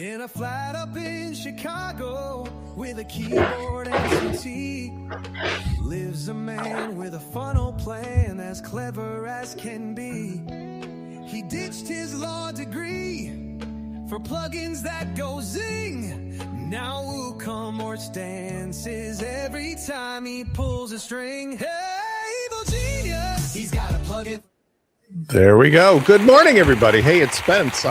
In a flat up in Chicago with a keyboard and some tea lives a man with a funnel plan as clever as can be. He ditched his law degree for plugins that go zing. Now WooCommerce dances every time he pulls a string. Hey, evil genius, he's got a plugin. There we go. Good morning, everybody. Hey, it's Spence.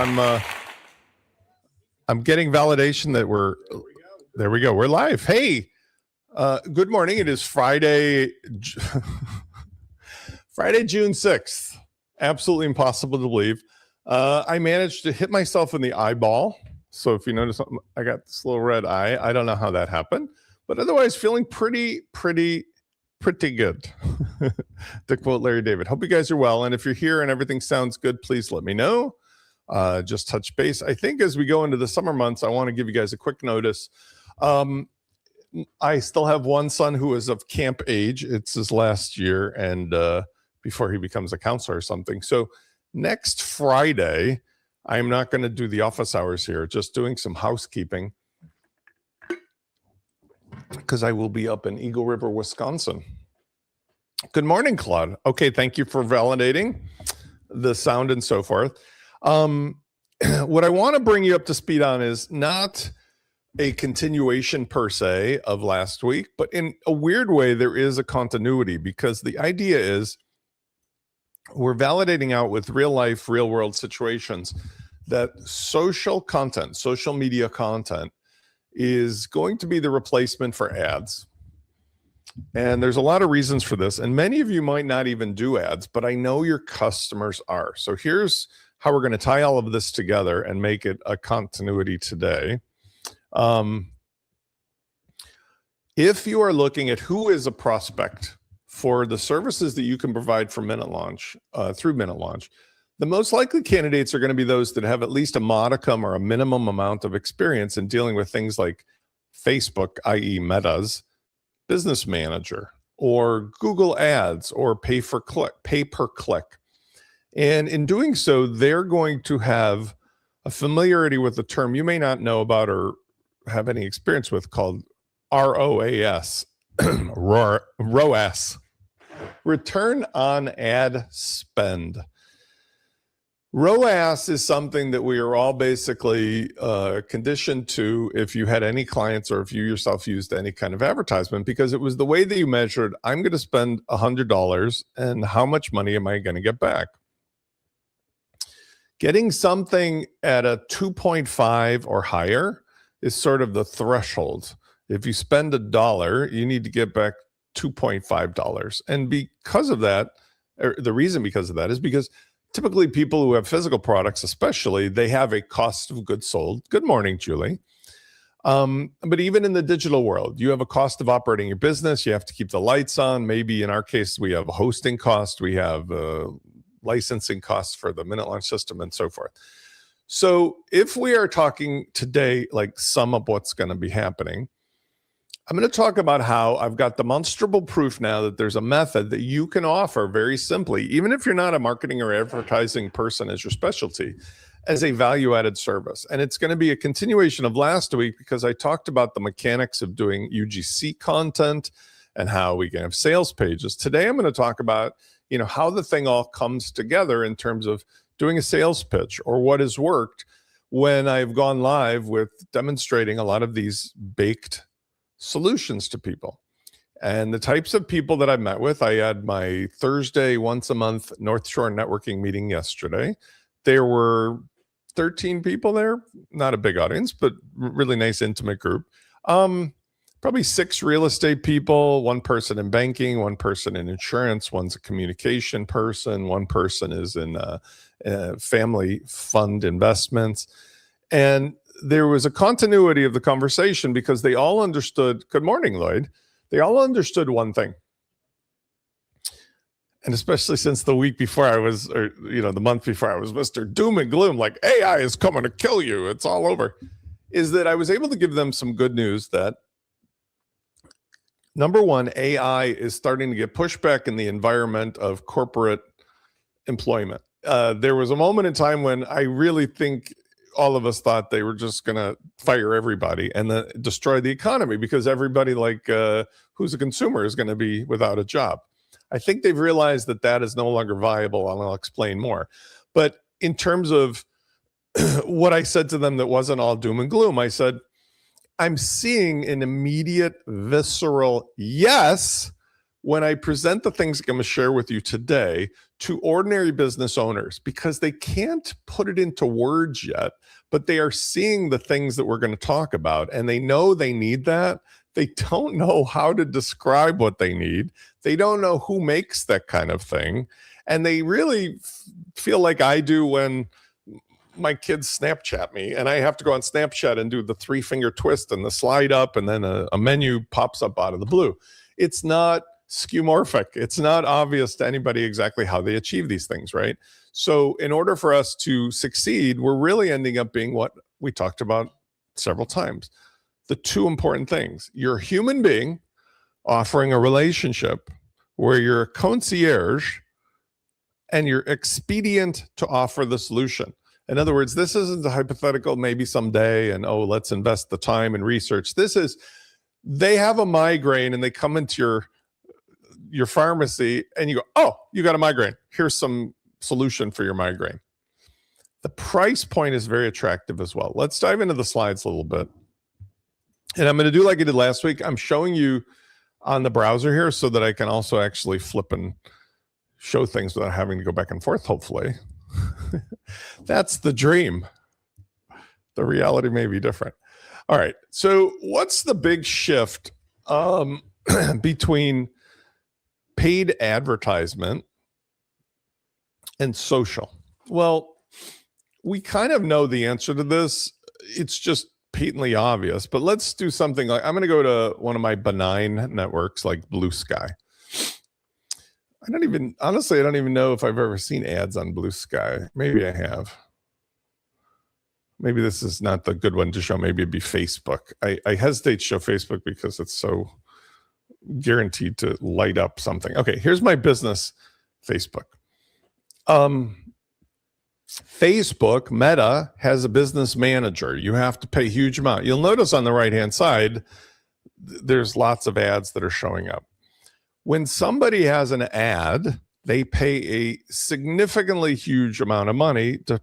I'm getting validation that there we go. We're live. Hey, good morning. It is Friday, Friday, June 6th. Absolutely impossible to believe. I managed to hit myself in the eyeball. So if you notice something, I got this little red eye. I don't know how that happened, but otherwise feeling pretty good. To quote Larry David. Hope you guys are well. And if you're here and everything sounds good, please let me know. Just touch base. I think as we go into the summer months, I want to give you guys a quick notice. I still have one son who is of camp age. It's his last year and before he becomes a counselor or something. So next Friday, I'm not going to do the office hours here, just doing some housekeeping because I will be up in Eagle River, Wisconsin. Good morning, Claude. Okay, thank you for validating the sound and so forth. What I want to bring you up to speed on is not a continuation per se of last week, but in a weird way, there is a continuity because the idea is we're validating out with real life, real world situations that social content, social media content is going to be the replacement for ads. And there's a lot of reasons for this. And many of you might not even do ads, but I know your customers are. So here's how we're going to tie all of this together and make it a continuity today. If you are looking at who is a prospect for the services that you can provide for MinuteLaunch, through MinuteLaunch, the most likely candidates are going to be those that have at least a modicum or a minimum amount of experience in dealing with things like Facebook, i.e. Meta's Business Manager, or Google Ads, or pay per click. And in doing so, they're going to have a familiarity with the term you may not know about or have any experience with called ROAS, ROAS, return on ad spend. ROAS is something that we are all basically conditioned to if you had any clients or if you yourself used any kind of advertisement, because it was the way that you measured, I'm going to spend $100 and how much money am I going to get back? Getting something at a 2.5 or higher is sort of the threshold. If you spend $1, you need to get back $2.5. And because of that, or the reason because of that is because typically people who have physical products, especially, they have a cost of goods sold. Good morning, Julie. But even in the digital world, you have a cost of operating your business. You have to keep the lights on. Maybe in our case, we have a hosting cost. We have licensing costs for the MinuteLaunch system and so forth. So if we are talking today, like sum up what's going to be happening, I'm going to talk about how I've got demonstrable proof now that there's a method that you can offer very simply, even if you're not a marketing or advertising person as your specialty, as a value-added service. And it's going to be a continuation of last week because I talked about the mechanics of doing UGC content and how we can have sales pages. Today, I'm going to talk about how the thing all comes together in terms of doing a sales pitch or what has worked when I've gone live with demonstrating a lot of these baked solutions to people. And the types of people that I've met with, I had my Thursday once a month North Shore networking meeting yesterday. There were 13 people there, not a big audience, but really nice intimate group. Probably 6 real estate people, 1 person in banking, 1 person in insurance, one's a communication person, 1 person is in family fund investments. And there was a continuity of the conversation because they all understood, good morning, Lloyd. They all understood one thing. And especially since the week before I was, or the month before I was Mr. Doom and Gloom, like AI is coming to kill you, it's all over, is that I was able to give them some good news that number one, AI is starting to get pushback in the environment of corporate employment. There was a moment in time when I really think all of us thought they were just going to fire everybody and then destroy the economy because everybody who's a consumer is going to be without a job. I think they've realized that that is no longer viable, and I'll explain more. But in terms of what I said to them that wasn't all doom and gloom, I said, I'm seeing an immediate, visceral yes when I present the things I'm going to share with you today to ordinary business owners, because they can't put it into words yet, but they are seeing the things that we're going to talk about, and they know they need that. They don't know how to describe what they need. They don't know who makes that kind of thing. And they really feel like I do when my kids Snapchat me and I have to go on Snapchat and do the 3-finger twist and the slide up, and then a menu pops up out of the blue. It's not skeuomorphic. It's not obvious to anybody exactly how they achieve these things, right? So in order for us to succeed, we're really ending up being what we talked about several times. The two important things: you're a human being offering a relationship where you're a concierge and you're expedient to offer the solution. In other words, this isn't a hypothetical maybe someday and, oh, let's invest the time and research. This is, they have a migraine and they come into your pharmacy and you go, oh, you got a migraine. Here's some solution for your migraine. The price point is very attractive as well. Let's dive into the slides a little bit. And I'm going to do like I did last week. I'm showing you on the browser here so that I can also actually flip and show things without having to go back and forth, hopefully. That's the dream. The reality may be different. All right. So what's the big shift between paid advertisement and social? Well, we kind of know the answer to this. It's just patently obvious, but let's do something like, I'm going to go to one of my benign networks like Blue Sky. I don't even know if I've ever seen ads on Blue Sky. Maybe I have. Maybe this is not the good one to show. Maybe it'd be Facebook. I hesitate to show Facebook because it's so guaranteed to light up something. Okay, here's my business Facebook. Facebook, Meta, has a business manager. You have to pay a huge amount. You'll notice on the right-hand side, there's lots of ads that are showing up. When somebody has an ad, they pay a significantly huge amount of money to,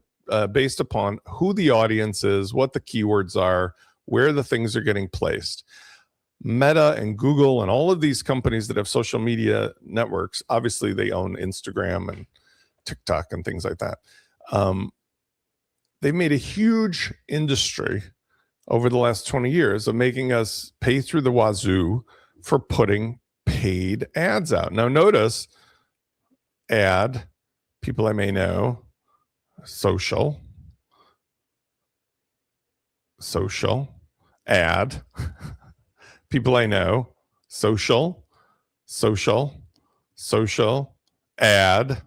based upon who the audience is, what the keywords are, where the things are getting placed. Meta and Google and all of these companies that have social media networks, obviously they own Instagram and TikTok and things like that. They've made a huge industry over the last 20 years of making us pay through the wazoo for putting paid ads out. Now notice, ad, people I may know, social, ad, people I know, social, ad.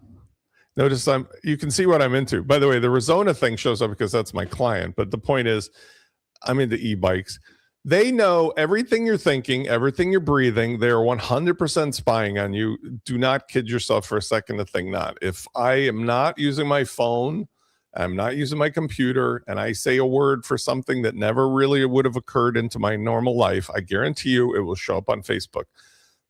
Notice you can see what I'm into. By the way, the Rezona thing shows up because that's my client. But the point is, I'm into e-bikes. They know everything you're thinking, everything you're breathing. They're 100% spying on you. Do not kid yourself for a second to think not. If I am not using my phone, I'm not using my computer, and I say a word for something that never really would have occurred into my normal life, I guarantee you it will show up on Facebook.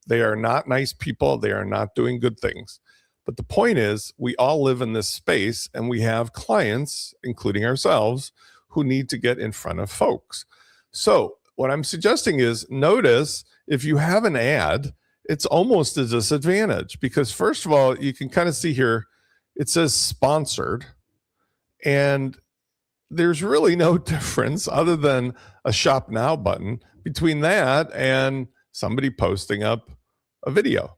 They are not nice people. They are not doing good things. But the point is, we all live in this space, and we have clients, including ourselves, who need to get in front of folks. So what I'm suggesting is, notice if you have an ad, it's almost a disadvantage because, first of all, you can kind of see here, it says sponsored, and there's really no difference other than a shop now button between that and somebody posting up a video.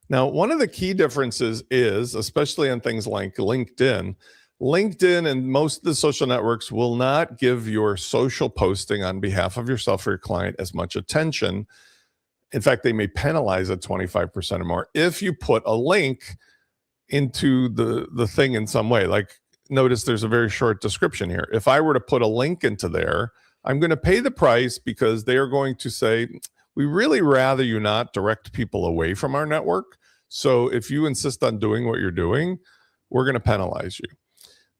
Now, one of the key differences is, especially on things like LinkedIn and most of the social networks will not give your social posting on behalf of yourself or your client as much attention. In fact, they may penalize it 25% or more if you put a link into the thing in some way. Like, notice there's a very short description here. If I were to put a link into there, I'm going to pay the price because they are going to say, we really rather you not direct people away from our network. So if you insist on doing what you're doing, we're going to penalize you.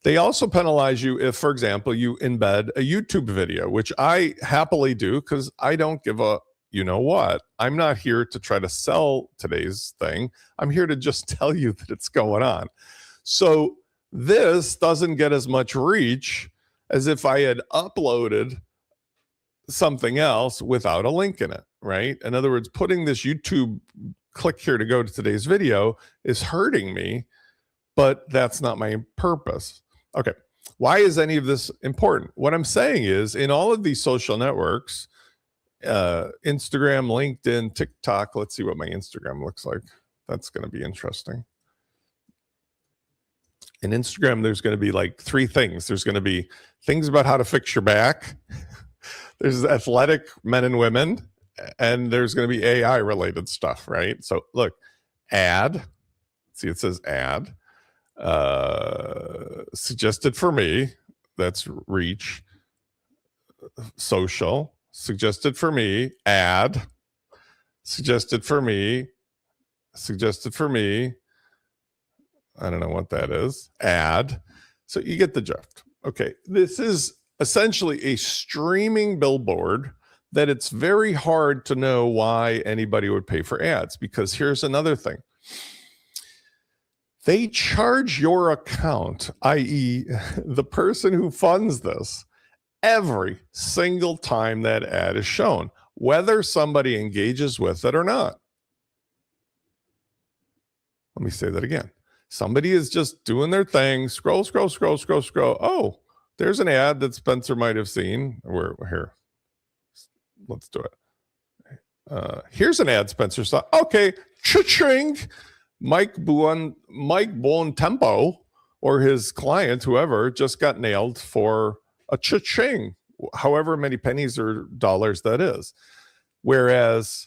They also penalize you if, for example, you embed a YouTube video, which I happily do because I don't give a you know what. I'm not here to try to sell today's thing. I'm here to just tell you that it's going on. So this doesn't get as much reach as if I had uploaded something else without a link in it, right? In other words, putting this YouTube click here to go to today's video is hurting me, but that's not my purpose. Okay. Why is any of this important? What I'm saying is in all of these social networks, Instagram, LinkedIn, TikTok, let's see what my Instagram looks like. That's going to be interesting. In Instagram, there's going to be like 3 things. There's going to be things about how to fix your back. There's athletic men and women, and there's going to be AI related stuff, right? So look, ad. See, it says ad. Suggested for me. That's reach. Social. Suggested for me. Ad. Suggested for me. Suggested for me. I don't know what that is. Ad. So you get the drift. Okay. This is essentially a streaming billboard that it's very hard to know why anybody would pay for ads, because here's another thing. They charge your account, i.e. the person who funds this, every single time that ad is shown, whether somebody engages with it or not. Let me say that again. Somebody is just doing their thing, scroll. Oh, there's an ad that Spencer might have seen. We're here. Let's do it. Here's an ad Spencer saw. Okay, Cha-ching. Mike Buontempo or his client, whoever, just got nailed for a cha-ching, however many pennies or dollars that is. Whereas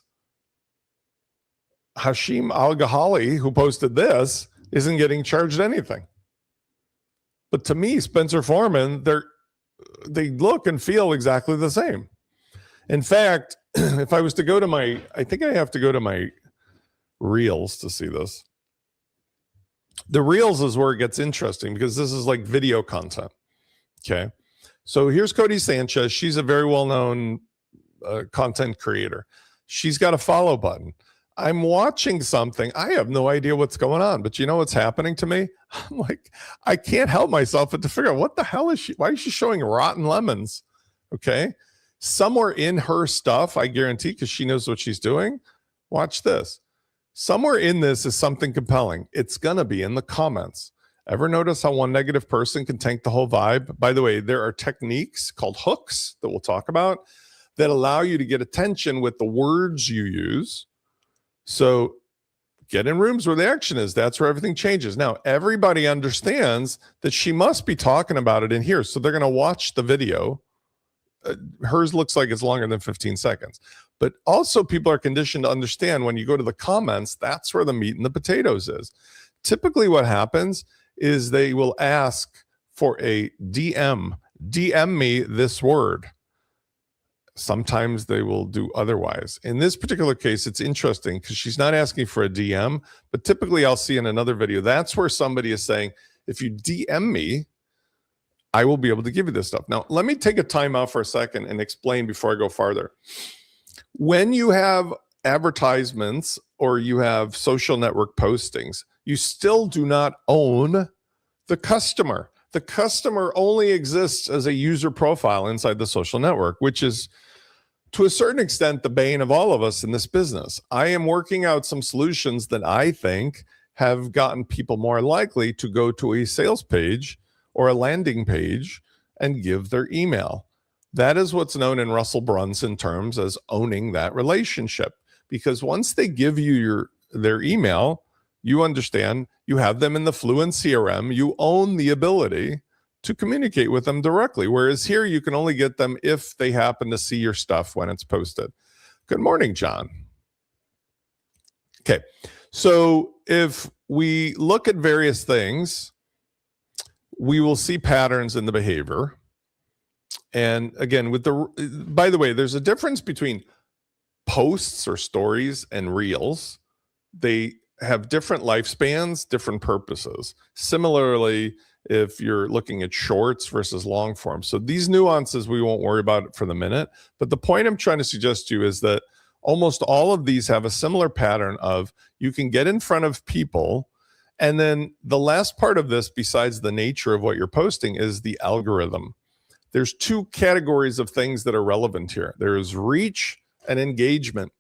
Hashim Al-Ghali, who posted this, isn't getting charged anything. But to me, Spencer Foreman, they look and feel exactly the same. In fact, if I was to go to I think I have to go to my Reels to see this. The Reels is where it gets interesting because this is like video content. Okay. So here's Cody Sanchez. She's a very well-known content creator. She's got a follow button. I'm watching something. I have no idea what's going on, but you know what's happening to me? I'm like, I can't help myself but to figure out what the hell is she? Why is she showing rotten lemons? Okay. Somewhere in her stuff, I guarantee, because she knows what she's doing. Watch this. Somewhere in this is something compelling. It's going to be in the comments. Ever notice how one negative person can tank the whole vibe? By the way, there are techniques called hooks that we'll talk about that allow you to get attention with the words you use. So get in rooms where the action is. That's where everything changes. Now, everybody understands that she must be talking about it in here. So they're going to watch the video. Hers looks like it's longer than 15 seconds. But also people are conditioned to understand when you go to the comments, that's where the meat and the potatoes is. Typically what happens is they will ask for a DM. DM me this word. Sometimes they will do otherwise. In this particular case, it's interesting because she's not asking for a DM, but typically I'll see in another video, that's where somebody is saying, if you DM me, I will be able to give you this stuff. Now, let me take a time out for a second and explain before I go farther. When you have advertisements or you have social network postings, you still do not own the customer. The customer only exists as a user profile inside the social network, which is to a certain extent the bane of all of us in this business. I am working out some solutions that I think have gotten people more likely to go to a sales page or a landing page and give their email. That is what's known in Russell Brunson terms as owning that relationship. Because once they give you their email, you understand you have them in the FluentCRM, you own the ability to communicate with them directly. Whereas here you can only get them if they happen to see your stuff when it's posted. Good morning, John. Okay, so if we look at various things, we will see patterns in the behavior. And again, by the way, there's a difference between posts or stories and reels. They have different lifespans, different purposes. Similarly, if you're looking at shorts versus long form. So these nuances we won't worry about for the minute. But the point I'm trying to suggest to you is that almost all of these have a similar pattern of you can get in front of people. And then the last part of this, besides the nature of what you're posting, is the algorithm. There's two categories of things that are relevant here. There's reach and engagement.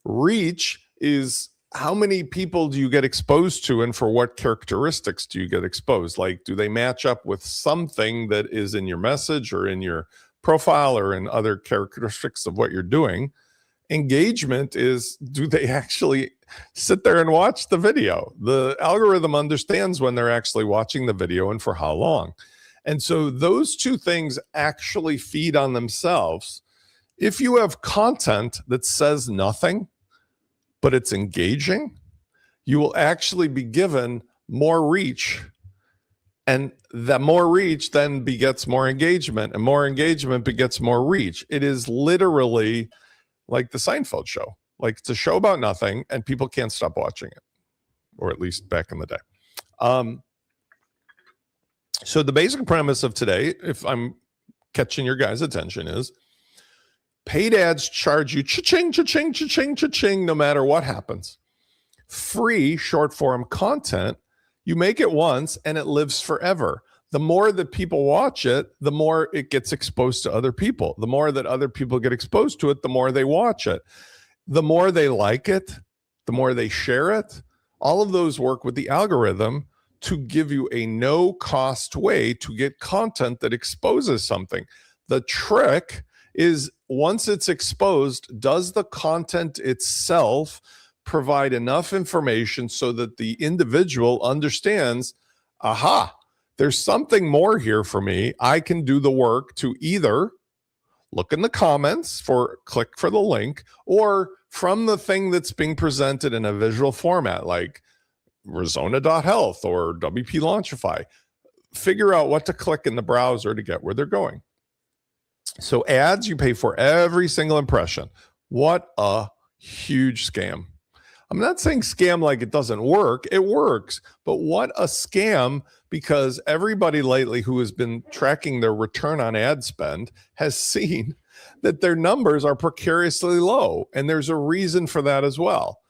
Reach is how many people do you get exposed to, and for what characteristics do you get exposed? Like, do they match up with something that is in your message or in your profile or in other characteristics of what you're doing? Engagement is, do they actually sit there and watch the video? The algorithm understands when they're actually watching the video and for how long. And so those two things actually feed on themselves. If you have content that says nothing, but it's engaging, you will actually be given more reach. And that more reach then begets more engagement, and more engagement begets more reach. It is literally like the Seinfeld show. Like, it's a show about nothing, and people can't stop watching it, or at least back in the day. So the basic premise of today, if I'm catching your guys' attention, is paid ads charge you cha-ching, cha-ching, cha-ching, cha-ching, no matter what happens. Free short form content, you make it once and it lives forever. The more that people watch it, the more it gets exposed to other people. The more that other people get exposed to it, the more they watch it. The more they like it, the more they share it. All of those work with the algorithm to give you a no-cost way to get content that exposes something. The trick is, once it's exposed, does the content itself provide enough information so that the individual understands, aha, there's something more here for me. I can do the work to either look in the comments for click for the link, or from the thing that's being presented in a visual format like Rezona.health or WP Launchify, figure out what to click in the browser to get where they're going. So ads, you pay for every single impression. What a huge scam. I'm not saying scam like it doesn't work. It works. But what a scam, because everybody lately who has been tracking their return on ad spend has seen that their numbers are precariously low. And there's a reason for that as well.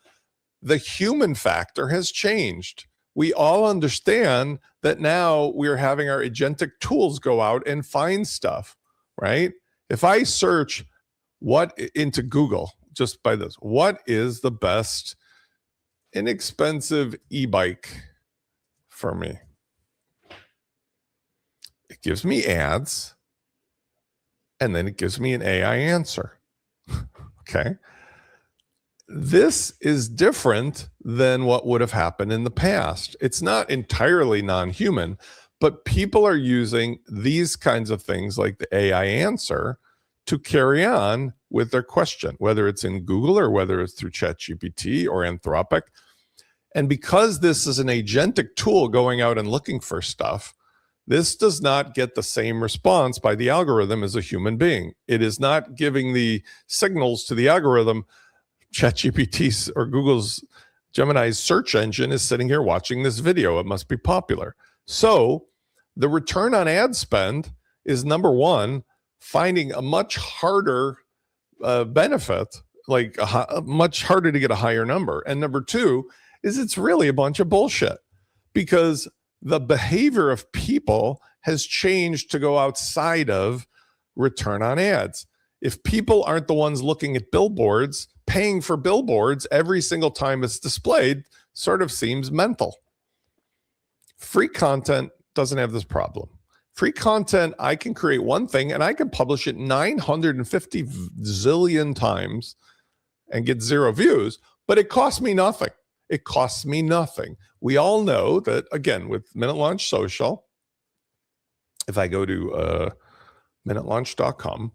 The human factor has changed. We all understand that now we're having our agentic tools go out and find stuff, right? If I search into Google, just by this, what is the best inexpensive e-bike for me? It gives me ads, and then it gives me an AI answer. Okay. This is different than what would have happened in the past. It's not entirely non-human, but people are using these kinds of things like the AI answer to carry on with their question, whether it's in Google or whether it's through ChatGPT or Anthropic. And because this is an agentic tool going out and looking for stuff, this does not get the same response by the algorithm as a human being. It is not giving the signals to the algorithm. ChatGPT or Google's Gemini's search engine is sitting here watching this video. It must be popular. So the return on ad spend is, number one, finding a much harder benefit, like much harder to get a higher number. And number two is, it's really a bunch of bullshit, because the behavior of people has changed to go outside of return on ads. If people aren't the ones looking at billboards, paying for billboards every single time it's displayed sort of seems mental. Free content doesn't have this problem. Free content, I can create one thing and I can publish it 950 zillion times and get 0 views, but it costs me nothing. It costs me nothing. We all know that, again, with MinuteLaunch Social, if I go to MinuteLaunch.com,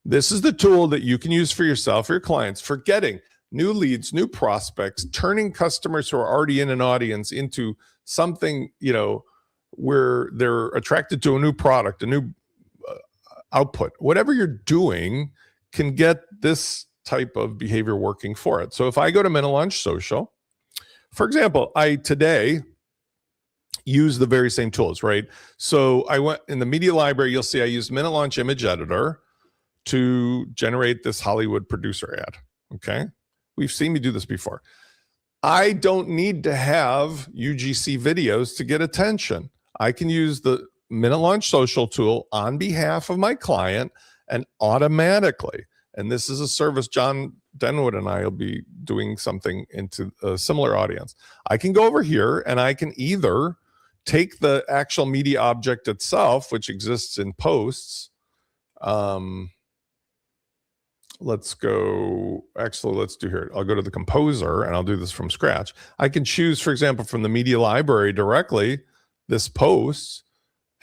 this is the tool that you can use for yourself, for your clients, for getting new leads, new prospects, turning customers who are already in an audience into something, where they're attracted to a new product, a new output. Whatever you're doing can get this type of behavior working for it. So if I go to MinuteLaunch Social, for example, I today use the very same tools, right? So I went in the media library, you'll see I used MinuteLaunch Image Editor to generate this Hollywood producer ad, okay? We've seen me do this before. I don't need to have UGC videos to get attention. I can use the MinuteLaunch Social tool on behalf of my client and automatically, and this is a service John Denwood and I will be doing something into a similar audience. I can go over here and I can either take the actual media object itself, which exists in posts. Let's do here. I'll go to the composer and I'll do this from scratch. I can choose, for example, from the media library directly, this post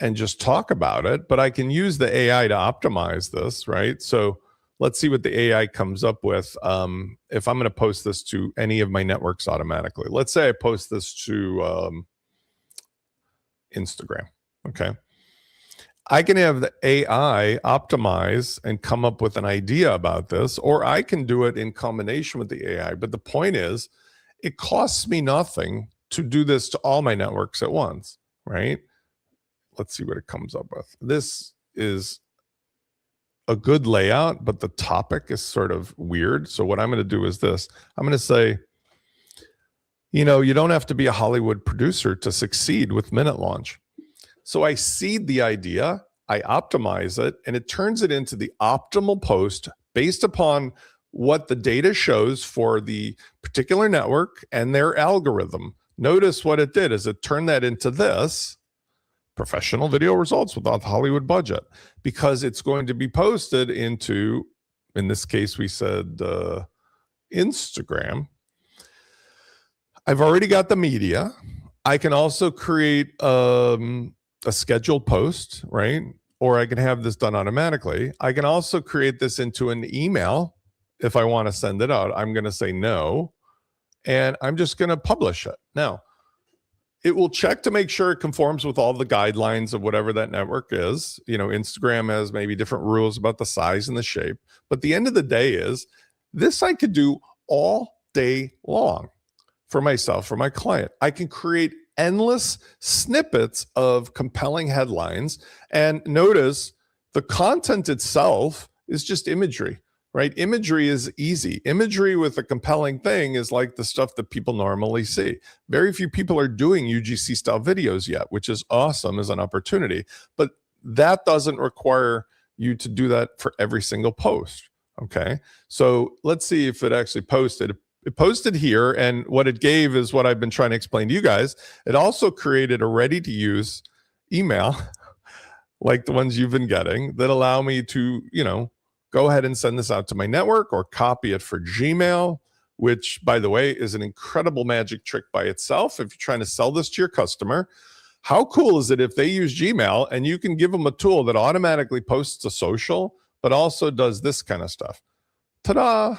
and just talk about it, but I can use the AI to optimize this, right? So let's see what the AI comes up with. If I'm going to post this to any of my networks automatically, let's say I post this to Instagram, okay? I can have the AI optimize and come up with an idea about this, or I can do it in combination with the AI. But the point is, it costs me nothing to do this to all my networks at once, right? Let's see what it comes up with. This is a good layout, but the topic is sort of weird. So what I'm going to do is this. I'm going to say, you don't have to be a Hollywood producer to succeed with MinuteLaunch. So I seed the idea, I optimize it, and it turns it into the optimal post based upon what the data shows for the particular network and their algorithm. Notice what it did is it turned that into this professional video results without the Hollywood budget, because it's going to be posted into, in this case, we said Instagram. I've already got the media. I can also create a scheduled post, right? Or I can have this done automatically. I can also create this into an email if I want to send it out. I'm going to say no, and I'm just going to publish it. Now, it will check to make sure it conforms with all the guidelines of whatever that network is. Instagram has maybe different rules about the size and the shape. But the end of the day is, this I could do all day long for myself, for my client. I can create endless snippets of compelling headlines. And notice the content itself is just imagery, right? Imagery is easy. Imagery with a compelling thing is like the stuff that people normally see. Very few people are doing UGC style videos yet, which is awesome as an opportunity. But that doesn't require you to do that for every single post. Okay. So let's see if it actually posted. It posted here, and what it gave is what I've been trying to explain to you guys. It also created a ready-to-use email, like the ones you've been getting, that allow me to, go ahead and send this out to my network or copy it for Gmail, which, by the way, is an incredible magic trick by itself if you're trying to sell this to your customer. How cool is it if they use Gmail and you can give them a tool that automatically posts to social, but also does this kind of stuff? Ta-da!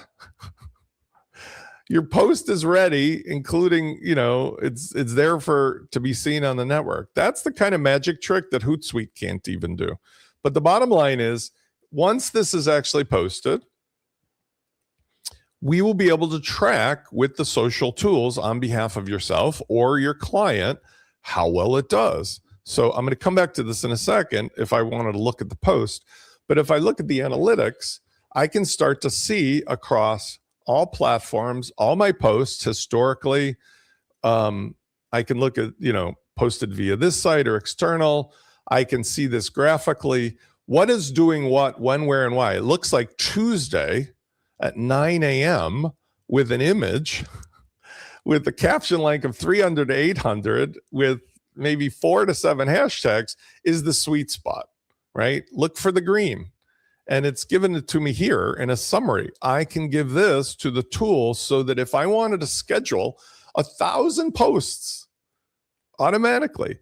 Your post is ready, including, it's there to be seen on the network. That's the kind of magic trick that Hootsuite can't even do. But the bottom line is, once this is actually posted, we will be able to track with the social tools on behalf of yourself or your client how well it does. So I'm going to come back to this in a second if I wanted to look at the post. But if I look at the analytics, I can start to see across all platforms, all my posts historically. I can look at, posted via this site or external. I can see this graphically. What is doing what, when, where, and why? It looks like Tuesday at 9 a.m. with an image with a caption length of 300 to 800 with maybe 4 to 7 hashtags is the sweet spot, right? Look for the green. And it's given it to me here in a summary. I can give this to the tool so that if I wanted to schedule 1,000 posts automatically,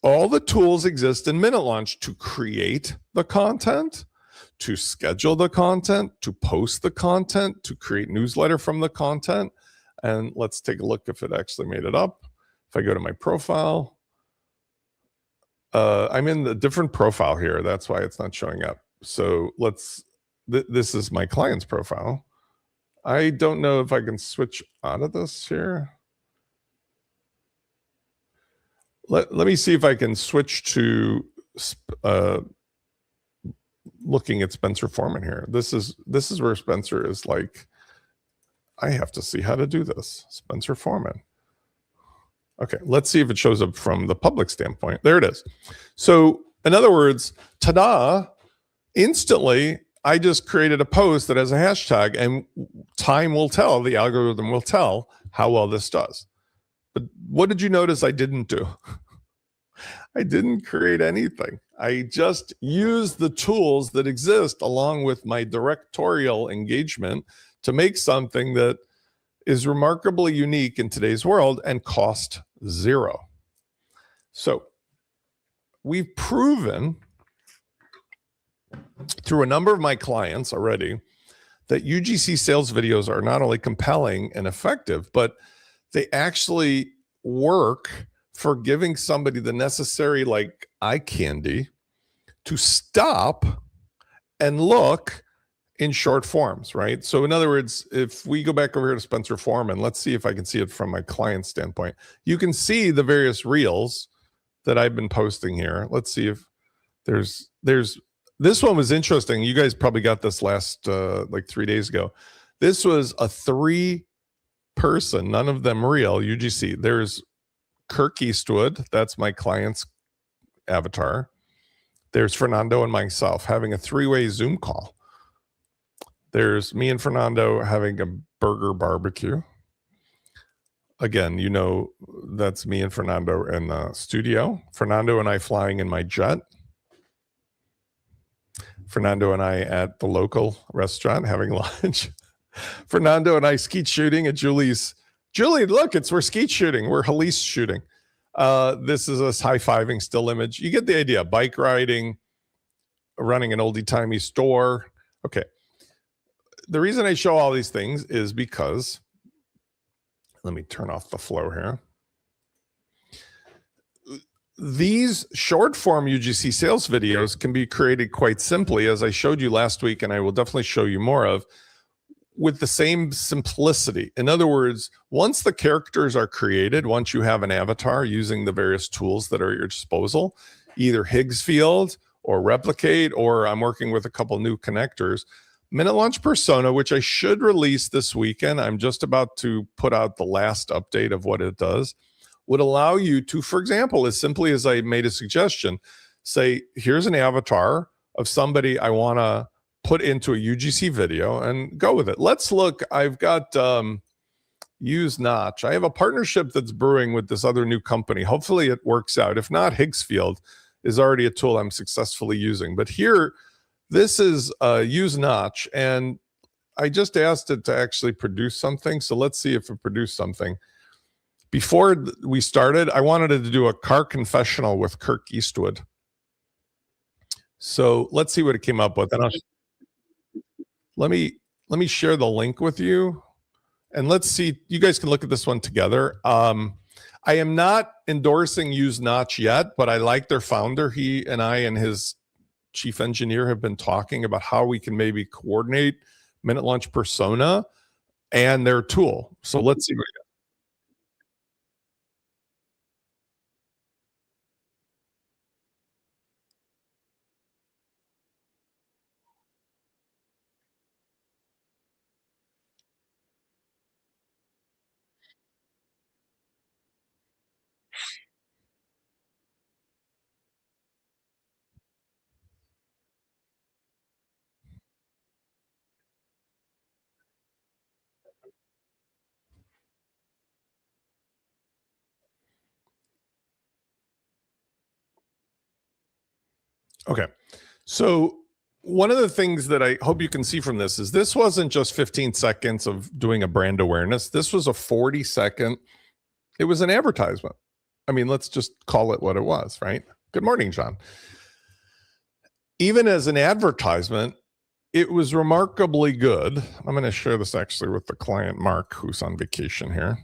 all the tools exist in MinuteLaunch to create the content, to schedule the content, to post the content, to create newsletter from the content. And let's take a look if it actually made it up. If I go to my profile, I'm in the different profile here. That's why it's not showing up. So this is my client's profile. I don't know if I can switch out of this here. let me see if I can switch to looking at Spencer Foreman here. This is where Spencer is like, I have to see how to do this. Spencer Foreman. Okay, let's see if it shows up from the public standpoint. There it is. So in other words, ta-da, instantly, I just created a post that has a hashtag, and time will tell, the algorithm will tell how well this does. But what did you notice I didn't do? I didn't create anything. I just used the tools that exist along with my directorial engagement to make something that is remarkably unique in today's world and cost zero. So we've proven through a number of my clients already that UGC sales videos are not only compelling and effective, but they actually work for giving somebody the necessary like eye candy to stop and look in short forms, right? So in other words, if we go back over here to Spencer Foreman, let's see if I can see it from my client standpoint. You can see the various reels that I've been posting here. Let's see if there's this one was interesting. You guys probably got this last like 3 days ago. This was a 3-person, none of them real, UGC. There's Kirk Eastwood, that's my client's avatar. There's Fernando and myself having a 3-way Zoom call. There's me and Fernando having a burger barbecue. Again, you know, that's me and Fernando in the studio. Fernando and I flying in my jet. Fernando and I at the local restaurant having lunch. Fernando and I skeet shooting at Julie's. Julie, look, we're skeet shooting. We're Halise shooting. This is us high-fiving still image. You get the idea. Bike riding, running an oldie-timey store. Okay. The reason I show all these things is because, let me turn off the flow here. These short form UGC sales videos can be created quite simply, as I showed you last week, and I will definitely show you more of, with the same simplicity. In other words, once the characters are created, once you have an avatar using the various tools that are at your disposal, either Higgsfield or Replicate, or I'm working with a couple new connectors, MinuteLaunch Persona, which I should release this weekend, I'm just about to put out the last update of what it does, would allow you to, for example, as simply as I made a suggestion, say, here's an avatar of somebody I want to put into a UGC video and go with it. Let's look. I've got Use Notch. I have a partnership that's brewing with this other new company. Hopefully it works out. If not, Higgsfield is already a tool I'm successfully using. But here, this is Use Notch, and I just asked it to actually produce something. So let's see if it produced something. Before we started, I wanted it to do a car confessional with Kirk Eastwood. So let's see what it came up with. And let me share the link with you, and let's see. You guys can look at this one together. I am not endorsing Use Notch yet, but I like their founder. He and I and his chief engineer have been talking about how we can maybe coordinate MinuteLaunch Persona and their tool. So let's see what we got. Okay. So one of the things that I hope you can see from this wasn't just 15 seconds of doing a brand awareness. This was a 40-second, it was an advertisement. I mean, let's just call it what it was, right? Good morning, John. Even as an advertisement, it was remarkably good. I'm going to share this actually with the client, Mark, who's on vacation here.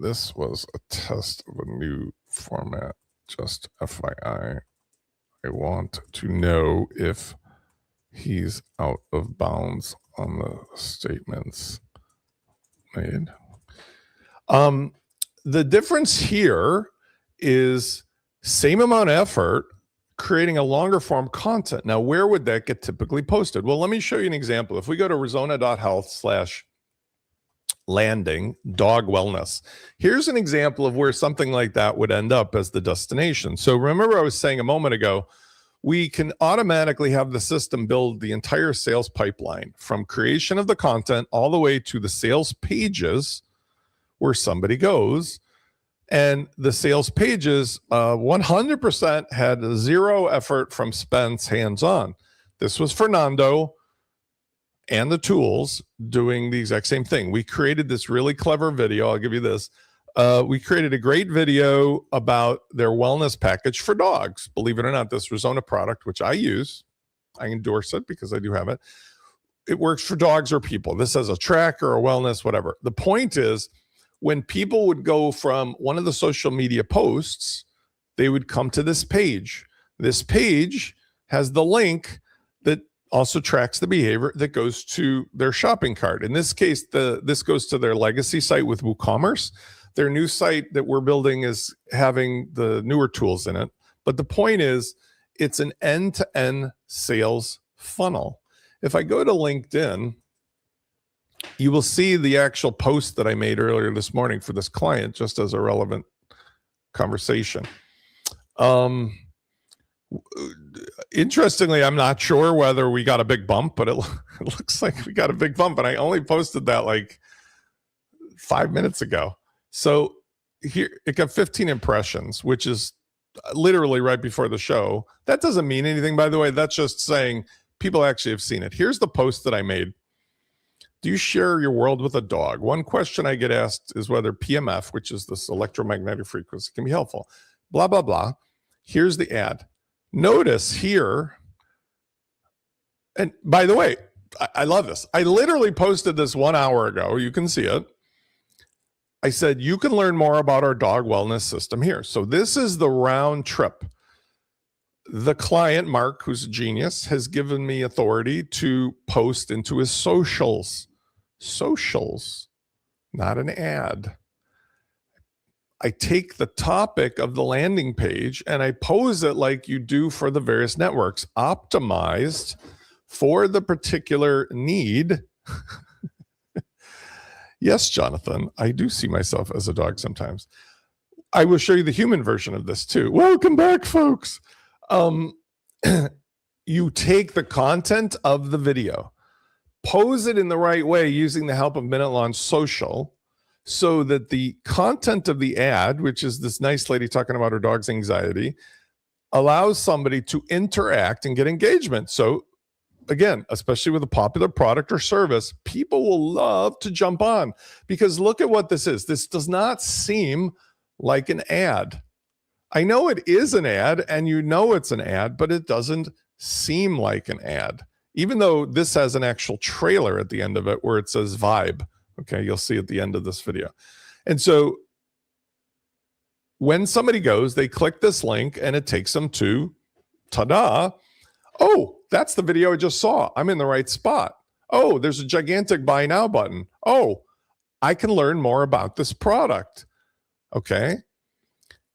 This was a test of a new format, just FYI. I want to know if he's out of bounds on the statements made. The difference here is same amount of effort creating a longer form content. Now, where would that get typically posted? Well, let me show you an example. If we go to Arizona.health/landing dog wellness, here's an example of where something like that would end up as the destination. So remember, I was saying a moment ago, we can automatically have the system build the entire sales pipeline from creation of the content all the way to the sales pages where somebody goes. And the sales pages, 100% had zero effort from Spence hands-on. This was Fernando and the tools doing the exact same thing. We created this really clever video. I'll give you this. We created a great video about their wellness package for dogs. Believe it or not, this Arizona product, which I use, I endorse it because I do have it. It works for dogs or people. This has a tracker, a wellness, whatever. The point is, when people would go from one of the social media posts, they would come to this page. This page has the link that also tracks the behavior that goes to their shopping cart. In this case, this goes to their legacy site with WooCommerce. Their new site that we're building is having the newer tools in it. But the point is, it's an end-to-end sales funnel. If I go to LinkedIn, you will see the actual post that I made earlier this morning for this client, just as a relevant conversation. Interestingly, I'm not sure whether we got a big bump, but it looks like we got a big bump. And I only posted that like 5 minutes ago. So here it got 15 impressions, which is literally right before the show. That doesn't mean anything, by the way. That's just saying people actually have seen it. Here's the post that I made. Do you share your world with a dog? One question I get asked is whether PMF, which is this electromagnetic frequency, can be helpful. Blah, blah, blah. Here's the ad. Notice here, and by the way, I love this. I literally posted this 1 hour ago. You can see it. I said, you can learn more about our dog wellness system here. So this is the round trip. The client, Mark, who's a genius, has given me authority to post into his socials. Socials, not an ad. I take the topic of the landing page and I pose it like you do for the various networks, optimized for the particular need. Yes, Jonathan, I do see myself as a dog sometimes. I will show you the human version of this too. Welcome back, folks. You take the content of the video, pose it in the right way using the help of MinuteLaunch Social, so that the content of the ad, which is this nice lady talking about her dog's anxiety, allows somebody to interact and get engagement. So again, especially with a popular product or service, people will love to jump on, because look at what this is. This does not seem like an ad. I know it is an ad and you know it's an ad, but it doesn't seem like an ad, even though this has an actual trailer at the end of it where it says vibe. Okay, you'll see at the end of this video. And so when somebody goes, they click this link and it takes them to, ta-da, oh, that's the video I just saw. I'm in the right spot. Oh, there's a gigantic buy now button. Oh, I can learn more about this product. Okay.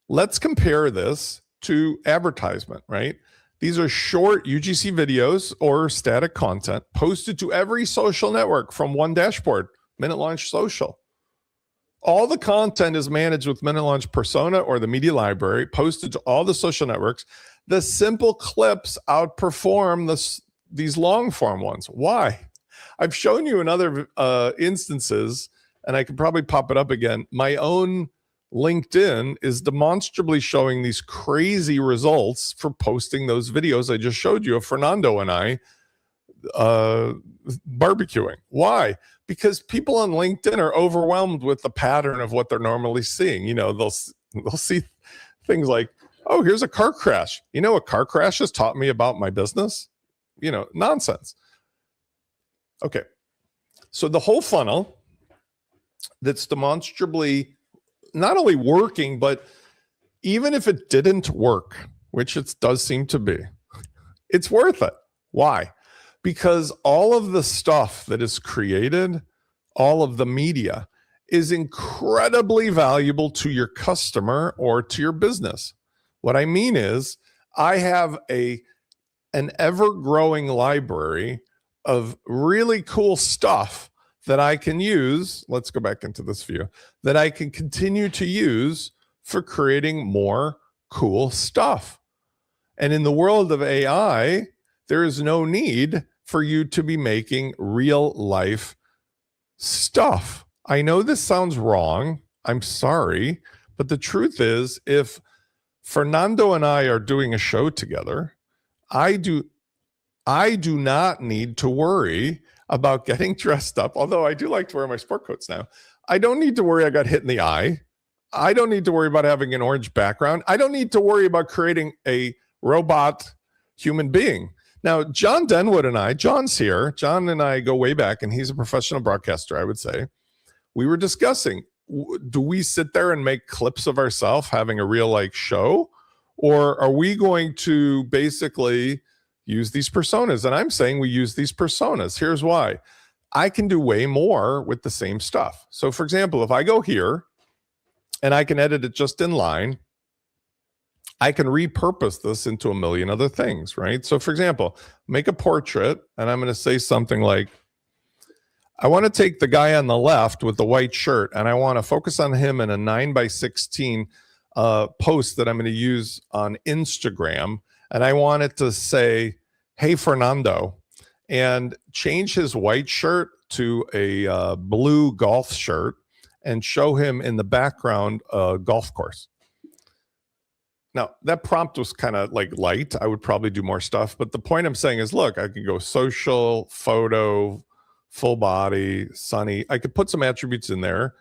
Let's compare this to advertisement, right? These are short UGC videos or static content posted to every social network from one dashboard, MinuteLaunch Social. All the content is managed with MinuteLaunch Persona or the media library, posted to all the social networks. The simple clips outperform these long form ones. Why? I've shown you in other instances, and I can probably pop it up again. My own LinkedIn is demonstrably showing these crazy results for posting those videos I just showed you of Fernando and I barbecuing. Why? Because people on LinkedIn are overwhelmed with the pattern of what they're normally seeing. You know, they'll see things like, oh, here's a car crash. You know, a car crash has taught me about my business. You know, nonsense. Okay. So the whole funnel that's demonstrably not only working, but even if it didn't work, which it does seem to be, it's worth it. Why? Because all of the stuff that is created, all of the media, is incredibly valuable to your customer or to your business. What I mean is I have an ever-growing library of really cool stuff that I can use. Let's go back into this view, that I can continue to use for creating more cool stuff. And in the world of AI, there is no need for you to be making real life stuff. I know this sounds wrong. I'm sorry. But the truth is, if Fernando and I are doing a show together, I do not need to worry about getting dressed up, although I do like to wear my sport coats now. I don't need to worry I got hit in the eye. I don't need to worry about having an orange background. I don't need to worry about creating a robot human being. Now, John Denwood and I, John's here. John and I go way back, and he's a professional broadcaster, I would say. We were discussing, do we sit there and make clips of ourselves having a real like show? Or are we going to basically use these personas? And I'm saying we use these personas. Here's why. I can do way more with the same stuff. So for example, if I go here and I can edit it just in line, I can repurpose this into a million other things, right? So for example, make a portrait, and I'm going to say something like, I want to take the guy on the left with the white shirt, and I want to focus on him in a 9:16 post that I'm going to use on Instagram. And I want it to say, hey, Fernando, and change his white shirt to a blue golf shirt and show him in the background a golf course. Now, that prompt was kind of like light. I would probably do more stuff. But the point I'm saying is, look, I can go social, photo, full body, sunny. I could put some attributes in there.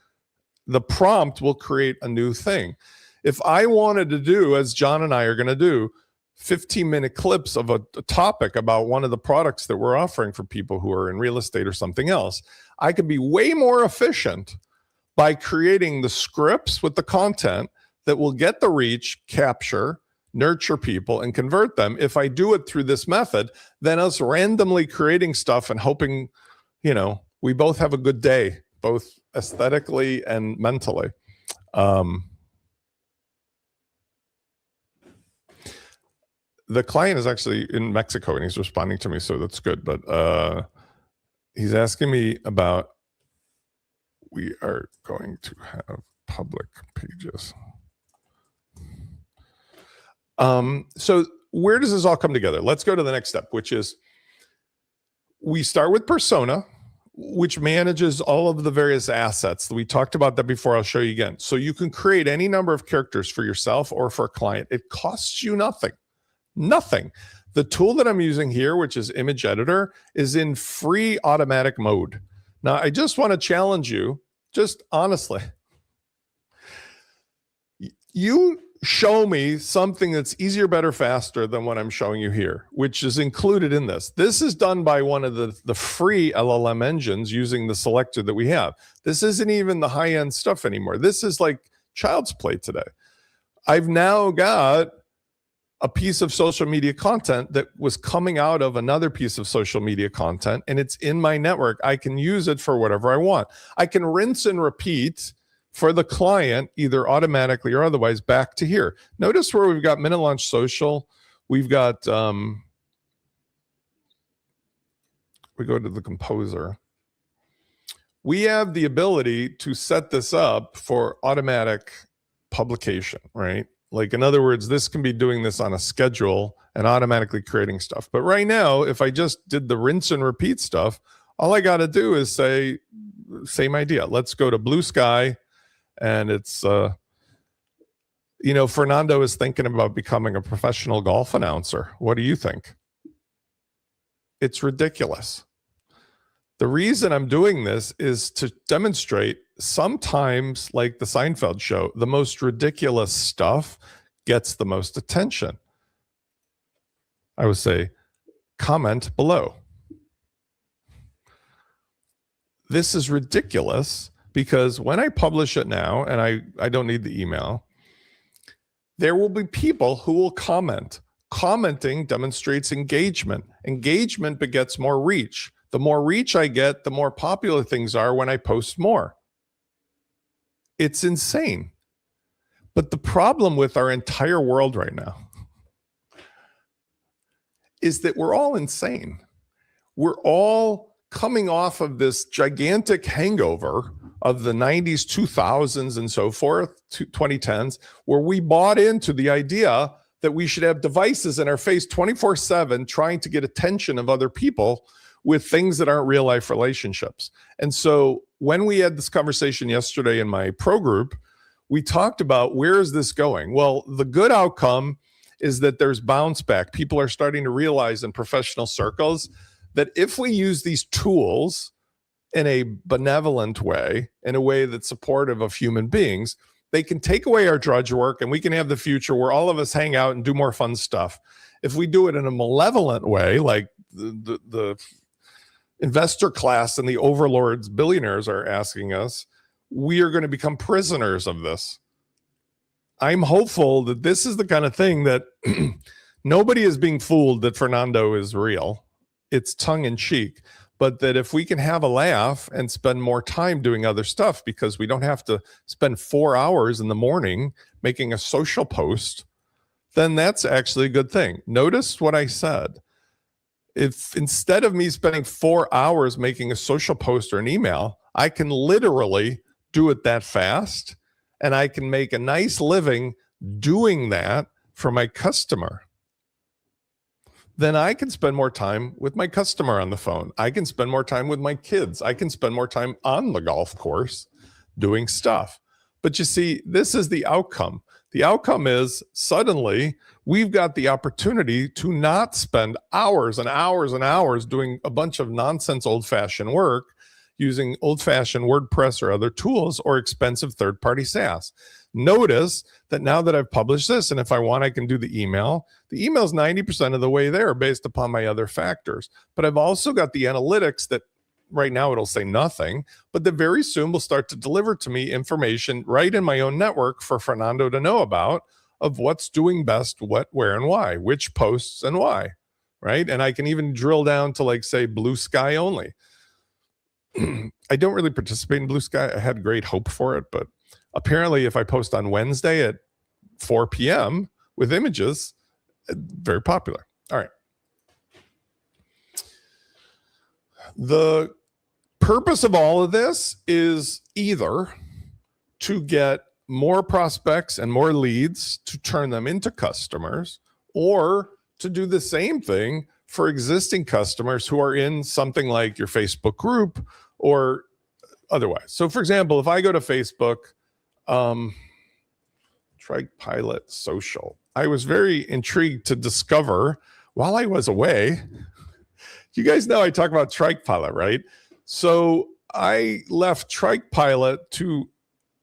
The prompt will create a new thing. If I wanted to do, as John and I are going to do, 15-minute clips of a topic about one of the products that we're offering for people who are in real estate or something else, I could be way more efficient by creating the scripts with the content that will get the reach, capture, nurture people, and convert them. If I do it through this method, then us randomly creating stuff and hoping, you know, we both have a good day, both aesthetically and mentally. The client is actually in Mexico and he's responding to me, so that's good. But he's asking me about, we are going to have public pages. So where does this all come together? Let's go to the next step, which is we start with persona, which manages all of the various assets. We talked about that before. I'll show you again. So you can create any number of characters for yourself or for a client. It costs you nothing. Nothing. The tool that I'm using here, which is Image Editor, is in free automatic mode. Now, I just want to challenge you, just honestly. You show me something that's easier, better, faster than what I'm showing you here, which is included in this. This is done by one of the free LLM engines using the selector that we have. This isn't even the high-end stuff anymore. This is like child's play today. I've now got a piece of social media content that was coming out of another piece of social media content, and it's in my network. I can use it for whatever I want. I can rinse and repeat for the client, either automatically or otherwise, back to here. Notice where we've got MinuteLaunch Social. We've got, we go to the composer. We have the ability to set this up for automatic publication, right? Like, in other words, this can be doing this on a schedule and automatically creating stuff. But right now, if I just did the rinse and repeat stuff, all I got to do is say, same idea. Let's go to Blue Sky. And it's, you know, Fernando is thinking about becoming a professional golf announcer. What do you think? It's ridiculous. The reason I'm doing this is to demonstrate sometimes, like the Seinfeld show, the most ridiculous stuff gets the most attention. I would say, comment below. This is ridiculous because when I publish it now, and I don't need the email, there will be people who will comment. Commenting demonstrates engagement. Engagement begets more reach. The more reach I get, the more popular things are when I post more. It's insane. But the problem with our entire world right now is that we're all insane. We're all coming off of this gigantic hangover of the 90s, 2000s, and so forth, 2010s, where we bought into the idea that we should have devices in our face 24/7 trying to get attention of other people with things that aren't real life relationships. And so when we had this conversation yesterday in my pro group, we talked about where is this going? Well, the good outcome is that there's bounce back. People are starting to realize in professional circles that if we use these tools in a benevolent way, in a way that's supportive of human beings, they can take away our drudge work and we can have the future where all of us hang out and do more fun stuff. If we do it in a malevolent way, like the investor class and the overlords, billionaires are asking us, we are going to become prisoners of this. I'm hopeful that this is the kind of thing that nobody is being fooled that Fernando is real. It's tongue in cheek, but that if we can have a laugh and spend more time doing other stuff, because we don't have to spend 4 hours in the morning making a social post, then that's actually a good thing. Notice what I said. If instead of me spending 4 hours making a social post or an email, I can literally do it that fast, and I can make a nice living doing that for my customer, then I can spend more time with my customer on the phone. I can spend more time with my kids. I can spend more time on the golf course doing stuff. But you see, this is the outcome. The outcome is suddenly we've got the opportunity to not spend hours and hours and hours doing a bunch of nonsense old-fashioned work using old-fashioned WordPress or other tools or expensive third-party SaaS. Notice that now that I've published this, and if I want, I can do the email. The email is 90% of the way there based upon my other factors. But I've also got the analytics that right now it'll say nothing, but that very soon will start to deliver to me information right in my own network for Fernando to know about of what's doing best, what, where, and why, which posts and why, right? And I can even drill down to like, say, Blue Sky only. I don't really participate in Blue Sky. I had great hope for it, but apparently if I post on Wednesday at 4 p.m. with images, very popular. All right. The purpose of all of this is either to get more prospects and more leads to turn them into customers, or to do the same thing for existing customers who are in something like your Facebook group or otherwise. So for example, if I go to Facebook, Pilot Social, I was very intrigued to discover while I was away, you guys know I talk about Trike Pilot, right? So I left Trike Pilot to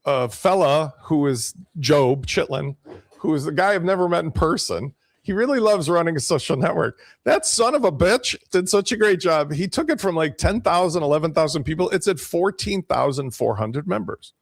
a fella who is Job Chitlin, who is a guy I've never met in person. He really loves running a social network. That son of a bitch did such a great job. He took it from like 10,000, 11,000 people. It's at 14,400 members.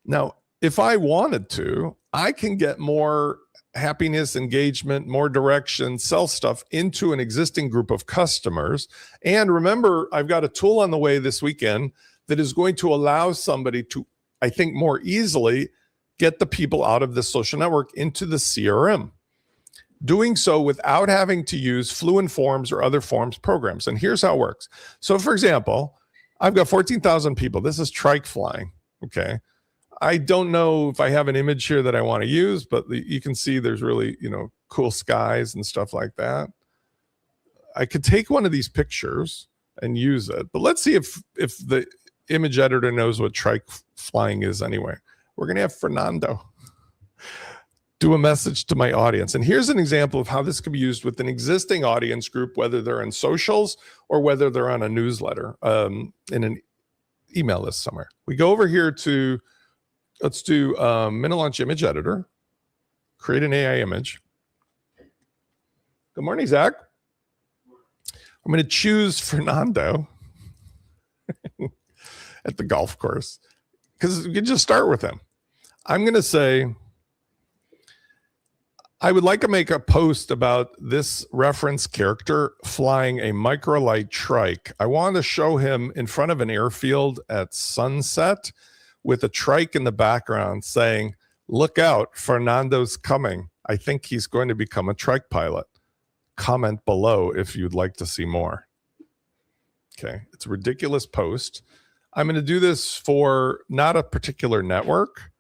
Now, if I wanted to, I can get more happiness, engagement, more direction, sell stuff into an existing group of customers. And remember, I've got a tool on the way this weekend that is going to allow somebody to, I think, more easily get the people out of the social network into the CRM. Doing so without having to use Fluent Forms or other forms programs. And here's how it works. So for example, I've got 14,000 people. This is trike flying, okay? I don't know if I have an image here that I want to use, but you can see there's really, cool skies and stuff like that. I could take one of these pictures and use it, but let's see if the image editor knows what trike flying is anyway. We're going to have Fernando do a message to my audience. And here's an example of how this could be used with an existing audience group, whether they're in socials or whether they're on a newsletter, in an email list somewhere. We go over here to, let's do MinuteLaunch image editor, create an AI image. Good morning, Zach. I'm going to choose Fernando at the golf course because you can just start with him. I'm going to say, I would like to make a post about this reference character flying a microlight trike. I want to show him in front of an airfield at sunset. with a trike in the background saying, "Look out, Fernando's coming. I think he's going to become a trike pilot. Comment below if you'd like to see more." Okay, it's a ridiculous post. I'm going to do this for not a particular network,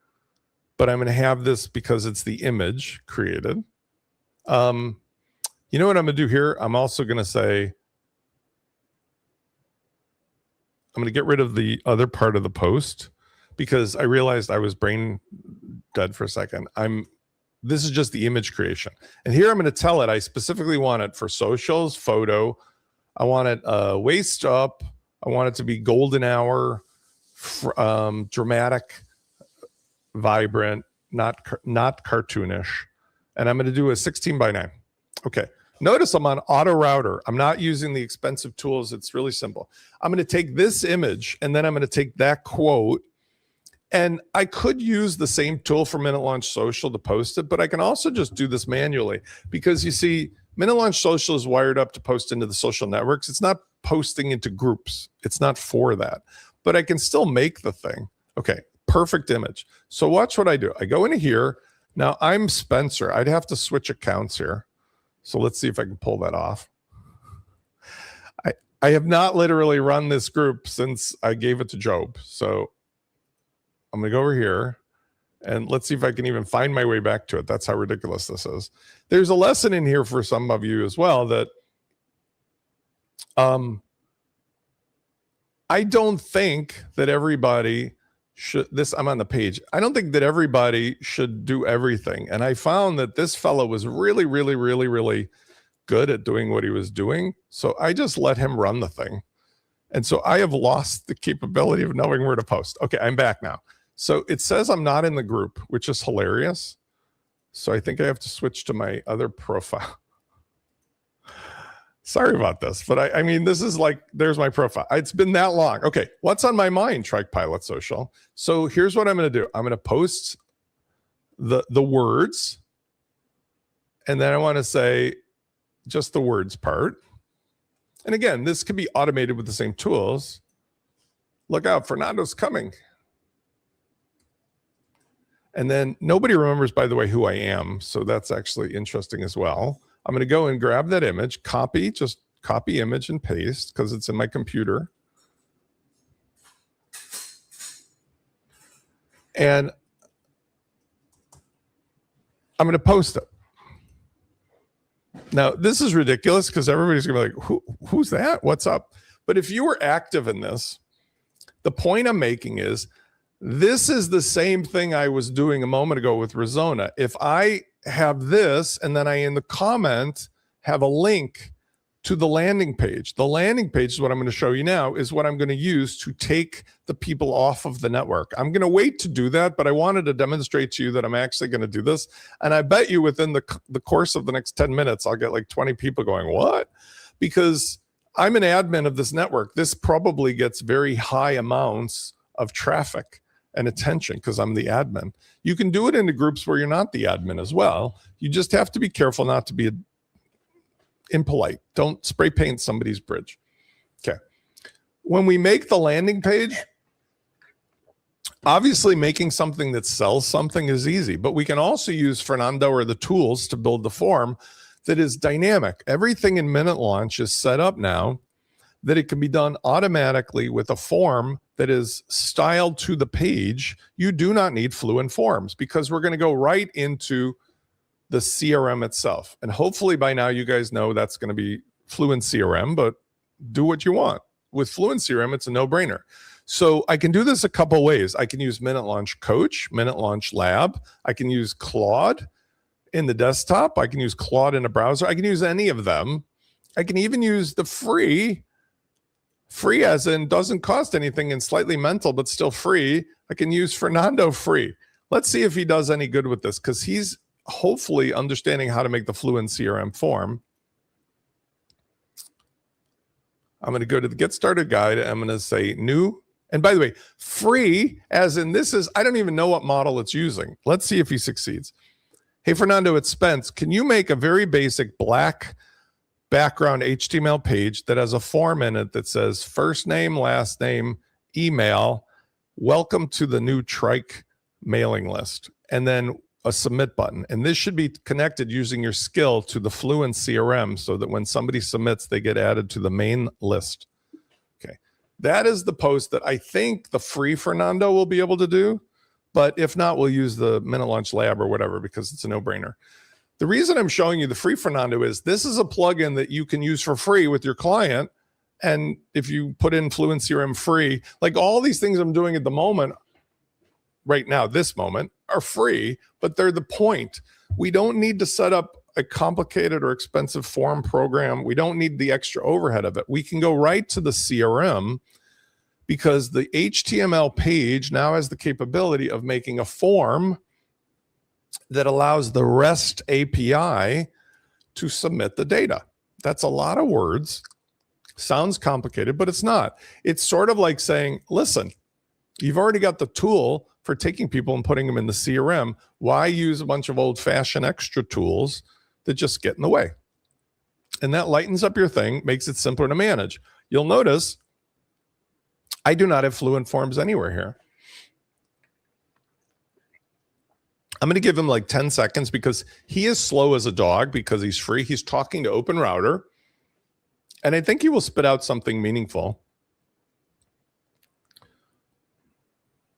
but I'm going to have this because it's the image created. You know what I'm going to do here? I'm also going to say, I'm going to get rid of the other part of the post because I realized I was brain dead for a second. This is just the image creation. And here I'm going to tell it, I specifically want it for socials, photo. I want it waist up. I want it to be golden hour, dramatic, vibrant, not cartoonish. And I'm going to do a 16 by 9. Okay. Notice I'm on auto router. I'm not using the expensive tools. It's really simple. I'm going to take this image and then I'm going to take that quote. And I could use the same tool for MinuteLaunch Social to post it, but I can also just do this manually because you see, MinuteLaunch Social is wired up to post into the social networks. It's not posting into groups. It's not for that, but I can still make the thing. Okay, perfect image. So watch what I do. I go into here. Now I'm Spencer. I'd have to switch accounts here. So let's see if I can pull that off. I have not literally run this group since I gave it to Job. So I'm going to go over here and let's see if I can even find my way back to it. That's how ridiculous this is. There's a lesson in here for some of you as well that I don't think that everybody should, I'm on the page. I don't think that everybody should do everything. And I found that this fellow was really, really, really, really good at doing what he was doing. So I just let him run the thing. And so I have lost the capability of knowing where to post. Okay, I'm back now. So it says I'm not in the group, which is hilarious. So I think I have to switch to my other profile. Sorry about this, but I mean, this is like, there's my profile. It's been that long. Okay, what's on my mind, Trike Pilot Social? So here's what I'm going to do. I'm going to post the words, and then I want to say just the words part. And again, this can be automated with the same tools. Look out, Fernando's coming. And then nobody remembers, by the way, who I am. So that's actually interesting as well. I'm going to go and grab that image, just copy image and paste because it's in my computer. And I'm going to post it. Now, this is ridiculous because everybody's going to be like, who's that? What's up? But if you were active in this, the point I'm making is this is the same thing I was doing a moment ago with Rezona. If I have this and then I in the comment have a link to the landing page. The landing page is what I'm going to show you now is what I'm going to use to take the people off of the network. I'm going to wait to do that, but I wanted to demonstrate to you that I'm actually going to do this. And I bet you within the course of the next 10 minutes, I'll get like 20 people going, what? Because I'm an admin of this network. This probably gets very high amounts of traffic and attention because I'm the admin. You can do it into groups where you're not the admin as well. You just have to be careful not to be impolite. Don't spray paint somebody's bridge. Okay. When we make the landing page, obviously making something that sells something is easy, but we can also use Fernando or the tools to build the form that is dynamic. Everything in MinuteLaunch is set up now that it can be done automatically with a form that is styled to the page. You do not need Fluent Forms because we're going to go right into the CRM itself. And hopefully by now you guys know that's going to be FluentCRM, but do what you want. With FluentCRM, it's a no-brainer. So I can do this a couple ways. I can use MinuteLaunch Coach, MinuteLaunch Lab. I can use Claude in the desktop. I can use Claude in a browser. I can use any of them. I can even use the free as in doesn't cost anything and slightly mental, but still free. I can use Fernando free. Let's see if he does any good with this because he's hopefully understanding how to make the Fluent CRM form. I'm going to go to the Get Started Guide. I'm going to say new. And by the way, free as in this is, I don't even know what model it's using. Let's see if he succeeds. Hey, Fernando, it's Spence. Can you make a very basic black background HTML page that has a form in it that says first name, last name, email, welcome to the new Trike mailing list, and then a submit button. And this should be connected using your skill to the FluentCRM so that when somebody submits, they get added to the main list. Okay. That is the post that I think the free Fernando will be able to do. But if not, we'll use the MinuteLaunch Lab or whatever, because it's a no-brainer. The reason I'm showing you the free Fernando is this is a plugin that you can use for free with your client. And if you put in FluentCRM free, like all these things I'm doing at the moment, right now, this moment, are free, but they're the point. We don't need to set up a complicated or expensive form program. We don't need the extra overhead of it. We can go right to the CRM because the HTML page now has the capability of making a form that allows the REST API to submit the data. That's a lot of words. Sounds complicated, but it's not. It's sort of like saying, listen, you've already got the tool for taking people and putting them in the CRM. Why use a bunch of old-fashioned extra tools that just get in the way? And that lightens up your thing, makes it simpler to manage. You'll notice I do not have Fluent Forms anywhere here. I'm going to give him like 10 seconds because he is slow as a dog because he's free. He's talking to Open Router, and I think he will spit out something meaningful.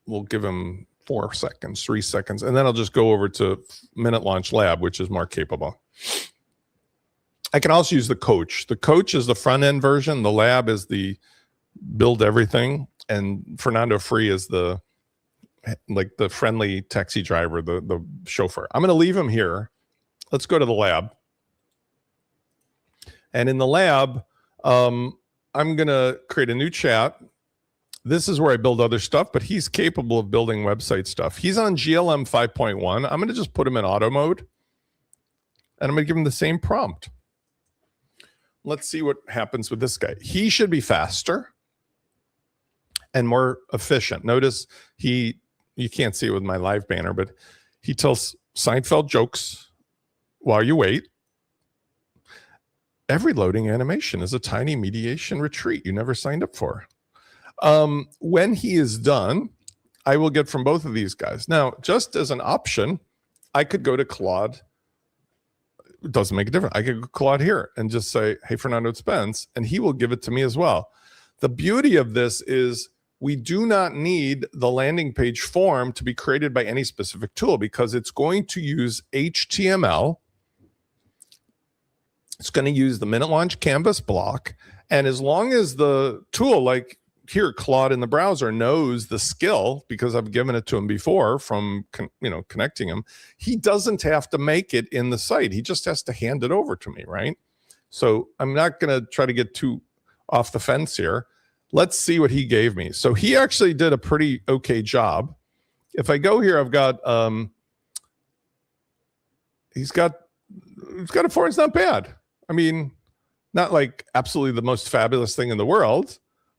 We'll give him 4 seconds, 3 seconds, and then I'll just go over to MinuteLaunch Lab, which is more capable. I can also use the coach. The coach is the front end version. The lab is the build everything. And Fernando Free is the friendly taxi driver, the chauffeur. I'm going to leave him here. Let's go to the lab. And in the lab, I'm going to create a new chat. This is where I build other stuff, but he's capable of building website stuff. He's on GLM 5.1. I'm going to just put him in auto mode, and I'm going to give him the same prompt. Let's see what happens with this guy. He should be faster and more efficient. Notice you can't see it with my live banner, but he tells Seinfeld jokes while you wait. Every loading animation is a tiny mediation retreat you never signed up for. When he is done, I will get from both of these guys. Now, just as an option, I could go to Claude. It doesn't make a difference. I could go to Claude here and just say, hey, Fernando Spence, and he will give it to me as well. The beauty of this is we do not need the landing page form to be created by any specific tool because it's going to use HTML. It's going to use the MinuteLaunch Canvas block. And as long as the tool, like here, Claude in the browser knows the skill because I've given it to him before from connecting him, he doesn't have to make it in the site. He just has to hand it over to me, right? So I'm not going to try to get too off the fence here. Let's see what he gave me. So he actually did a pretty okay job. If I go here, I've got he's got a form. It's not bad. I mean, not like absolutely the most fabulous thing in the world,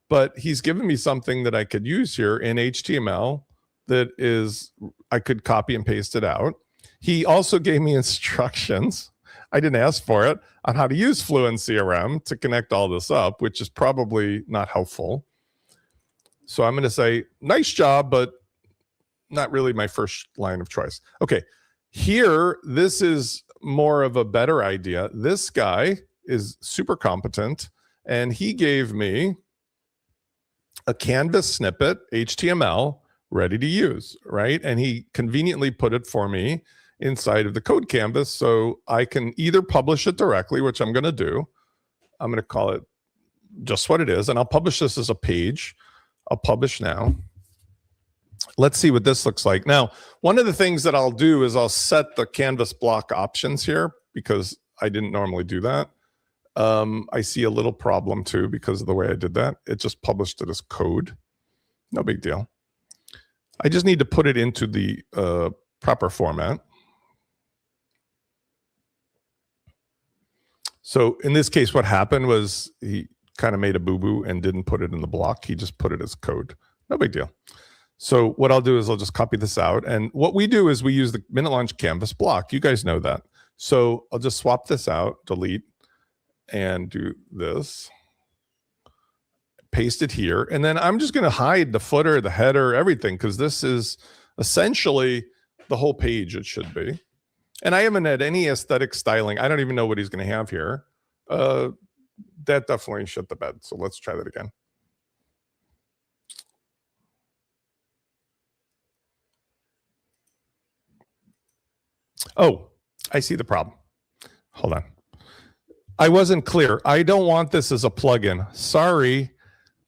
but he's given me something that I could use here in HTML that is, I could copy and paste it out. He also gave me instructions. I didn't ask for it, on how to use FluentCRM to connect all this up, which is probably not helpful. So I'm going to say, nice job, but not really my first line of choice. Okay, here, this is more of a better idea. This guy is super competent, and he gave me a Canvas snippet, HTML, ready to use, right? And he conveniently put it for me inside of the code canvas so I can either publish it directly, which I'm going to do. I'm going to call it just what it is, and I'll publish this as a page. I'll publish now. Let's see what this looks like. Now, one of the things that I'll do is I'll set the canvas block options here because I didn't normally do that. I see a little problem too because of the way I did that. It just published it as code. No big deal. I just need to put it into the proper format. So in this case, what happened was he kind of made a boo-boo and didn't put it in the block. He just put it as code. No big deal. So what I'll do is I'll just copy this out. And what we do is we use the MinuteLaunch Canvas block. You guys know that. So I'll just swap this out, delete, and do this. paste it here. And then I'm just going to hide the footer, the header, everything, because this is essentially the whole page it should be. And I haven't had any aesthetic styling. I don't even know what he's going to have here. That definitely shut the bed. So let's try that again. Oh, I see the problem. Hold on. I wasn't clear. I don't want this as a plugin. Sorry.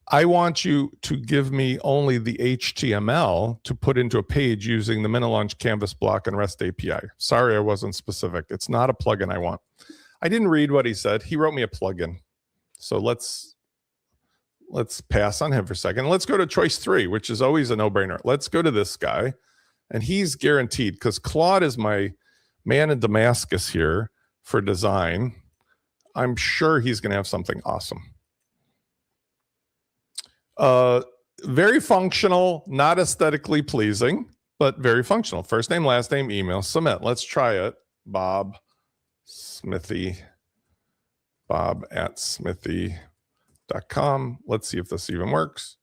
I want you to give me only the HTML to put into a page using the MinuteLaunch Canvas block and REST API. Sorry, I wasn't specific. It's not a plugin I want. I didn't read what he said. He wrote me a plugin. So let's pass on him for a second. Let's go to choice 3, which is always a no-brainer. Let's go to this guy. And he's guaranteed, because Claude is my man in Damascus here for design. I'm sure he's going to have something awesome. Very functional, not aesthetically pleasing, but very functional. First name, last name, email, submit. Let's try it. Bob at smithy.com. Let's see if this even works.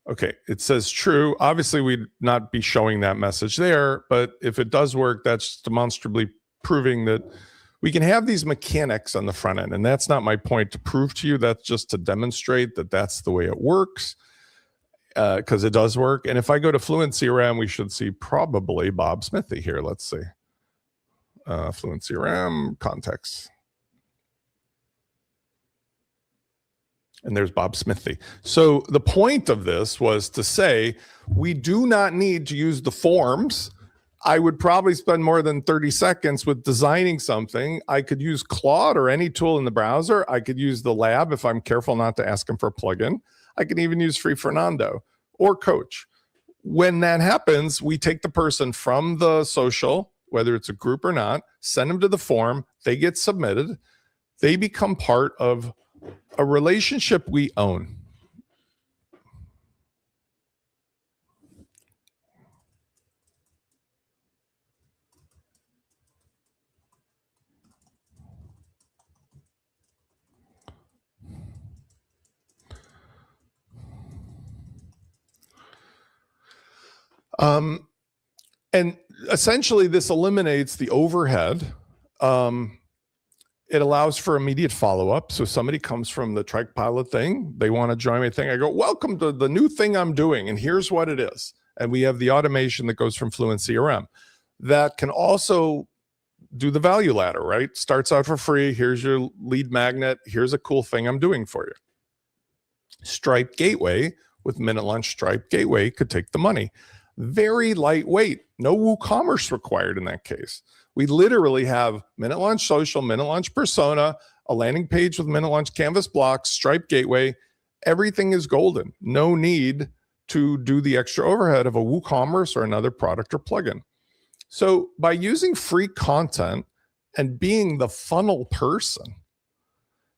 Okay, it says true. Obviously, we'd not be showing that message there, but if it does work, that's demonstrably proving that we can have these mechanics on the front end. And that's not my point to prove to you. That's just to demonstrate that that's the way it works, because it does work. And if I go to FluentCRM, we should see probably Bob Smithy here. Let's see. FluentCRM context. And there's Bob Smithy. So the point of this was to say, we do not need to use the forms. I would probably spend more than 30 seconds with designing something. I could use Claude or any tool in the browser. I could use the lab if I'm careful not to ask him for a plugin. I can even use Free Fernando or Coach. When that happens, we take the person from the social, whether it's a group or not, send them to the form, they get submitted, they become part of a relationship we own. And essentially this eliminates the overhead. It allows for immediate follow-up. So somebody comes from the Trike Pilot thing, they want to join my thing. I go, welcome to the new thing I'm doing, and here's what it is. And we have the automation that goes from FluentCRM that can also do the value ladder, right? Starts out for free. Here's your lead magnet. Here's a cool thing I'm doing for you. Stripe Gateway with MinuteLaunch Stripe Gateway could take the money. Very lightweight, no WooCommerce required in that case. We literally have MinuteLaunch Social, MinuteLaunch Persona, a landing page with MinuteLaunch Canvas blocks, Stripe Gateway. Everything is golden. No need to do the extra overhead of a WooCommerce or another product or plugin. So by using free content and being the funnel person,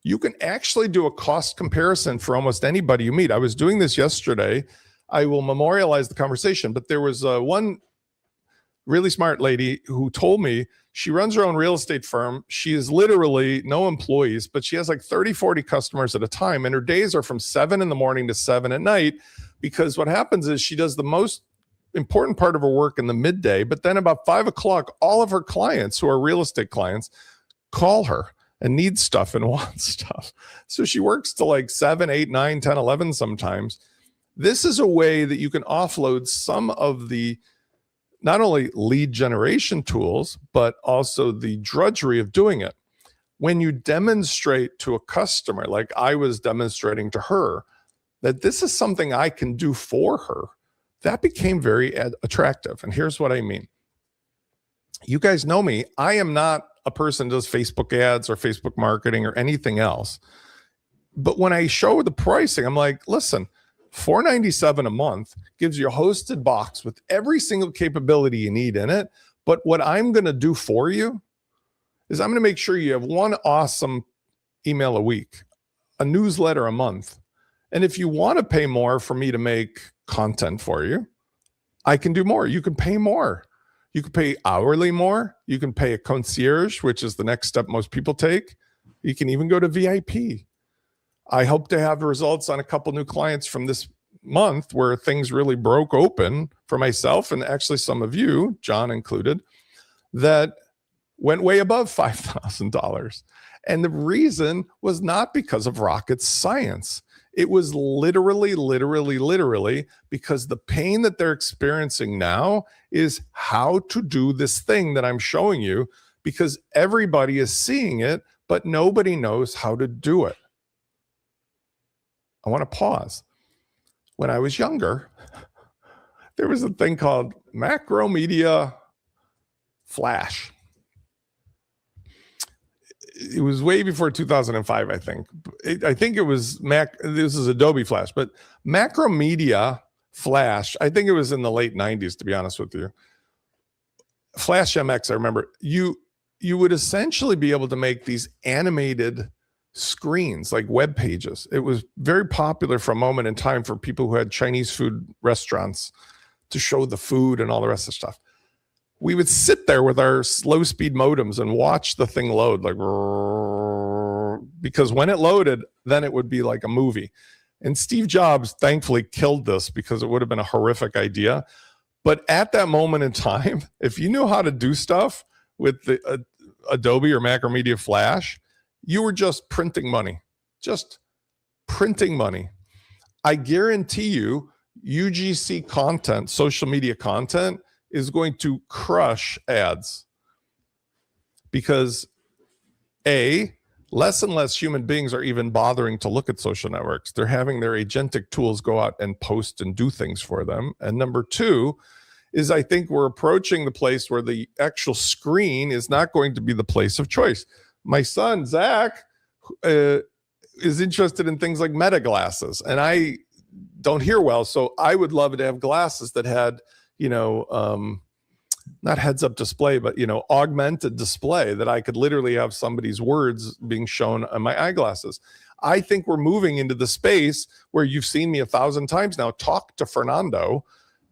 you can actually do a cost comparison for almost anybody you meet. I was doing this yesterday. I will memorialize the conversation, but there was one really smart lady who told me she runs her own real estate firm. She is literally no employees, but she has like 30, 40 customers at a time. And her days are from 7 in the morning to 7 at night, because what happens is she does the most important part of her work in the midday, but then about 5 o'clock, all of her clients who are real estate clients call her and need stuff and want stuff. So she works till like 7, 8, 9, 10, 11 sometimes. This is a way that you can offload some of the not only lead generation tools, but also the drudgery of doing it. When you demonstrate to a customer, like I was demonstrating to her, that this is something I can do for her, that became very attractive. And here's what I mean. You guys know me. I am not a person who does Facebook ads or Facebook marketing or anything else. But when I show the pricing, I'm like, listen, $497 a month gives you a hosted box with every single capability you need in it. But what I'm going to do for you is I'm going to make sure you have one awesome email a week, a newsletter a month. And if you want to pay more for me to make content for you, I can do more. You can pay more. You can pay hourly more. You can pay a concierge, which is the next step most people take. You can even go to VIP. I hope to have results on a couple new clients from this month where things really broke open for myself and actually some of you, John included, that went way above $5,000. And the reason was not because of rocket science. It was literally because the pain that they're experiencing now is how to do this thing that I'm showing you, because everybody is seeing it, but nobody knows how to do it. I want to pause. When I was younger, there was a thing called macro media flash. It was way before 2005, I think. I think it was this is Adobe Flash, but macro media flash, I think it was in the late 90s, to be honest with you. Flash MX, I remember, you would essentially be able to make these animated screens like web pages. It was very popular for a moment in time for people who had Chinese food restaurants to show the food and all the rest of the stuff. We would sit there with our slow speed modems and watch the thing load, like, because when it loaded, then it would be like a movie. And Steve Jobs thankfully killed this because it would have been a horrific idea. But at that moment in time, if you knew how to do stuff with the Adobe or Macromedia Flash, you were just printing money, I guarantee you, UGC content, social media content, is going to crush ads, because less and less human beings are even bothering to look at social networks. They're having their agentic tools go out and post and do things for them. And number two is, I think we're approaching the place where the actual screen is not going to be the place of choice. My son, Zach, is interested in things like meta glasses, and I don't hear well. So I would love to have glasses that had, not heads up display, but, augmented display that I could literally have somebody's words being shown on my eyeglasses. I think we're moving into the space where you've seen me 1,000 times now talk to Fernando,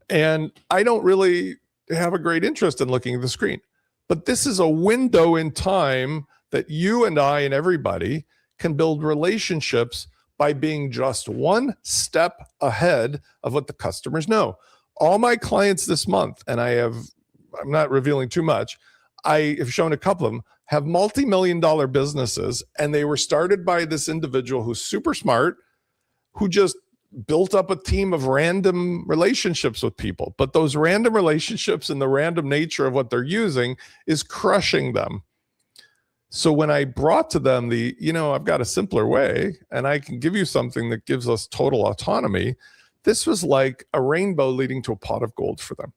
and I don't really have a great interest in looking at the screen. But this is a window in time that you and I and everybody can build relationships by being just one step ahead of what the customers know. All my clients this month, and I'm not revealing too much, I have shown a couple of them, have multi-million-dollar businesses, and they were started by this individual who's super smart, who just built up a team of random relationships with people. But those random relationships and the random nature of what they're using is crushing them. So when I brought to them I've got a simpler way, and I can give you something that gives us total autonomy, this was like a rainbow leading to a pot of gold for them.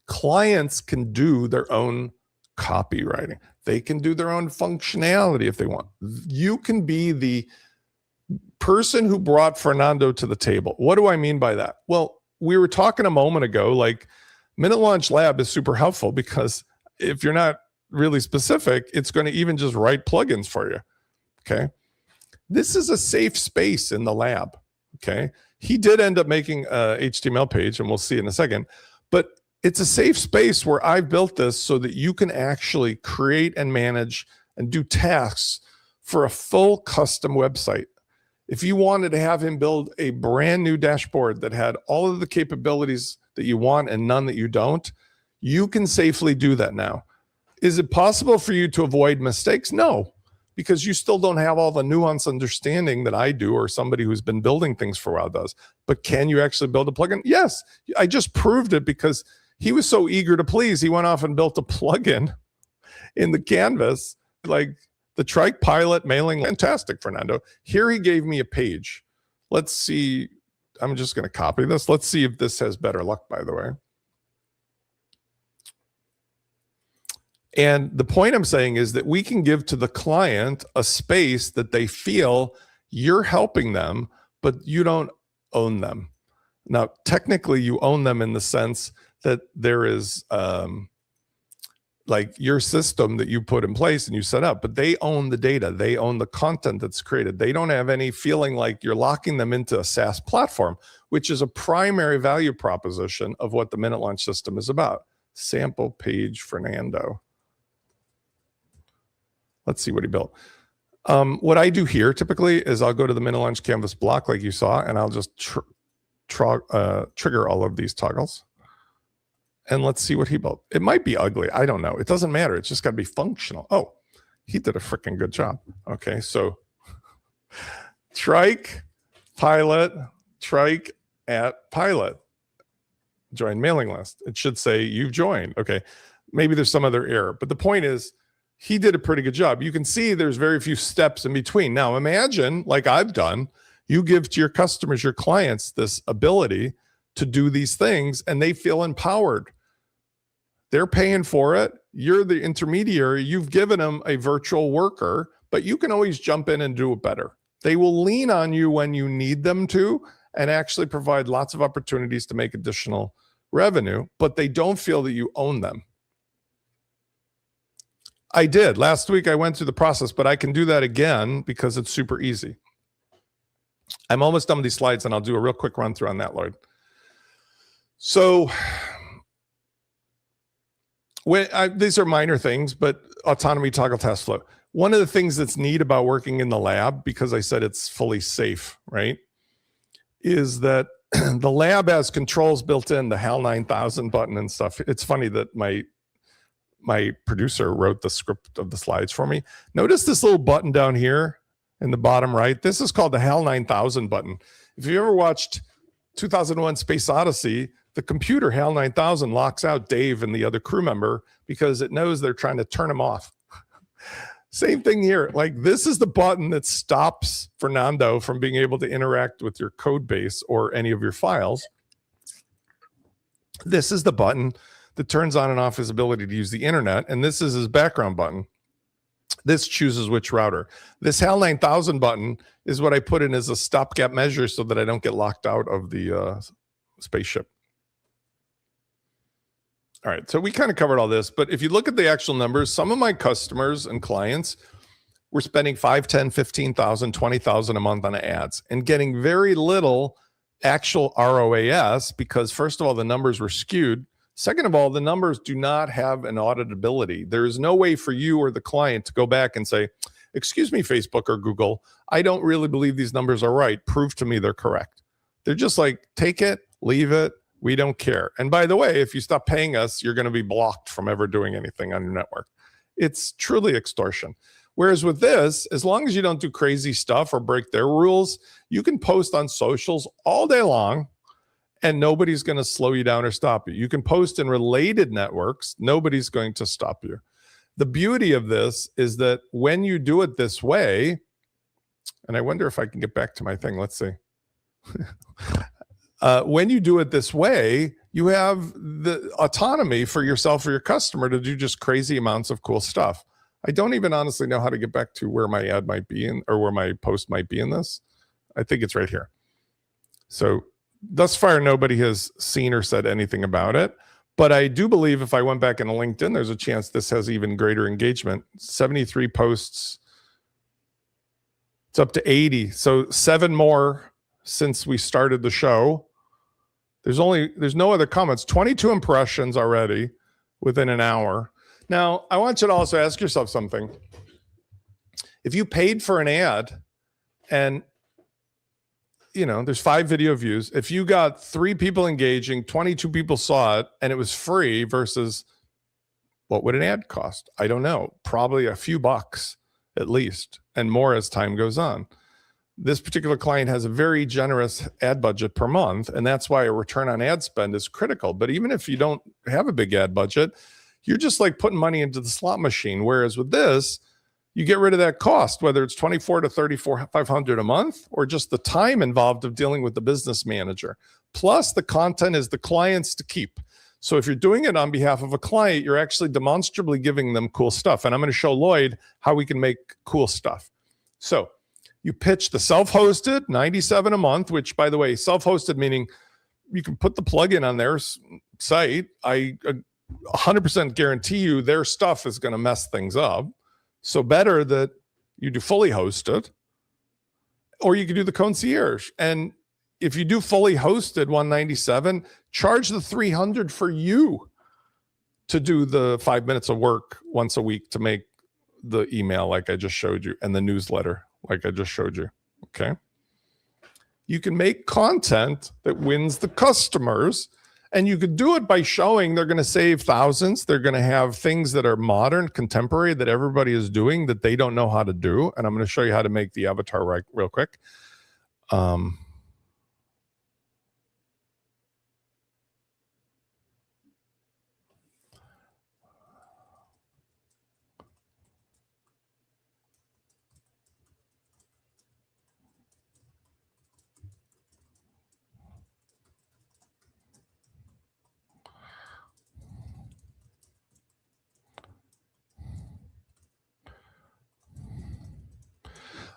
Clients can do their own copywriting. They can do their own functionality if they want. You can be the person who brought Fernando to the table. What do I mean by that? Well, we were talking a moment ago, like MinuteLaunch Lab is super helpful, because if you're not really specific, it's going to even just write plugins for you. Okay. This is a safe space in the lab. Okay. He did end up making a HTML page, and we'll see in a second, but it's a safe space where I've built this so that you can actually create and manage and do tasks for a full custom website. If you wanted to have him build a brand new dashboard that had all of the capabilities that you want and none that you don't, you can safely do that now. Is it possible for you to avoid mistakes? No, because you still don't have all the nuanced understanding that I do, or somebody who's been building things for a while does. But can you actually build a plugin? Yes, I just proved it, because he was so eager to please. He went off and built a plugin in the canvas, like the Trike Pilot mailing. Fantastic, Fernando. Here he gave me a page. Let's see. I'm just going to copy this. Let's see if this has better luck, by the way. And the point I'm saying is that we can give to the client a space that they feel you're helping them, but you don't own them. Now, technically, you own them in the sense that there is like your system that you put in place and you set up, but they own the data. They own the content that's created. They don't have any feeling like you're locking them into a SaaS platform, which is a primary value proposition of what the MinuteLaunch system is about. Sample page Fernando. Let's see what he built. What I do here typically is I'll go to the MinuteLaunch canvas block like you saw, and I'll just trigger all of these toggles. And let's see what he built. It might be ugly. I don't know. It doesn't matter. It's just got to be functional. Oh, he did a freaking good job. Okay, so trike, pilot, trike at pilot. Join mailing list. It should say you've joined. Okay, maybe there's some other error. But the point is, he did a pretty good job. You can see there's very few steps in between. Now imagine, like I've done, you give to your customers, your clients, this ability to do these things, and they feel empowered. They're paying for it. You're the intermediary. You've given them a virtual worker, but you can always jump in and do it better. They will lean on you when you need them to and actually provide lots of opportunities to make additional revenue, but they don't feel that you own them. I did. Last week I went through the process, but I can do that again because it's super easy. I'm almost done with these slides, and I'll do a real quick run through on that, Lloyd. So these are minor things, but autonomy, toggle, task flow. One of the things that's neat about working in the lab, because I said it's fully safe, right, is that the lab has controls built in, the HAL 9000 button and stuff. It's funny that my producer wrote the script of the slides for me. Notice this little button down here in the bottom right. This is called the HAL 9000 button. If you ever watched 2001 Space Odyssey, the computer HAL 9000 locks out Dave and the other crew member because it knows they're trying to turn him off. Same thing here. Like, this is the button that stops Fernando from being able to interact with your code base or any of your files. This is the button that turns on and off his ability to use the internet. And this is his background button. This chooses which router. This HAL 9000 button is what I put in as a stopgap measure so that I don't get locked out of the spaceship. All right, so we kind of covered all this, but if you look at the actual numbers, some of my customers and clients were spending 5, 10, 15,000, 20,000 a month on ads and getting very little actual ROAS because, first of all, the numbers were skewed. Second of all, the numbers do not have an auditability. There is no way for you or the client to go back and say, excuse me, Facebook or Google, I don't really believe these numbers are right. Prove to me they're correct. They're just like, take it, leave it. We don't care. And by the way, if you stop paying us, you're going to be blocked from ever doing anything on your network. It's truly extortion. Whereas with this, as long as you don't do crazy stuff or break their rules, you can post on socials all day long and nobody's going to slow you down or stop you. You can post in related networks. Nobody's going to stop you. The beauty of this is that when you do it this way, and I wonder if I can get back to my thing. Let's see. When you do it this way, you have the autonomy for yourself or your customer to do just crazy amounts of cool stuff. I don't even honestly know how to get back to where my ad might be in or where my post might be in this. I think it's right here. So thus far, nobody has seen or said anything about it. But I do believe if I went back into LinkedIn, there's a chance this has even greater engagement. 73 posts. It's up to 80. So 7 more since we started the show. There's no other comments. 22 impressions already within an hour. Now, I want you to also ask yourself something. If you paid for an ad and, you know, there's 5 video views, if you got 3 people engaging, 22 people saw it, and it was free versus what would an ad cost? I don't know. Probably a few bucks at least, and more as time goes on. This particular client has a very generous ad budget per month, and that's why a return on ad spend is critical. But even if you don't have a big ad budget, you're just like putting money into the slot machine. Whereas with this, you get rid of that cost, whether it's $2,400 to $3,500 a month, or just the time involved of dealing with the business manager. Plus, the content is the client's to keep. So if you're doing it on behalf of a client, you're actually demonstrably giving them cool stuff. And I'm going to show Lloyd how we can make cool stuff. So you pitch the self-hosted, $97 a month, which, by the way, self-hosted meaning you can put the plugin on their site. I 100% guarantee you their stuff is going to mess things up. So better that you do fully hosted, or you can do the concierge. And if you do fully hosted $197, charge the $300 for you to do the 5 minutes of work once a week to make the email like I just showed you and the newsletter like I just showed you. Okay. You can make content that wins the customers, and you could do it by showing they're going to save thousands. They're going to have things that are modern, contemporary, that everybody is doing that they don't know how to do. And I'm going to show you how to make the avatar real quick.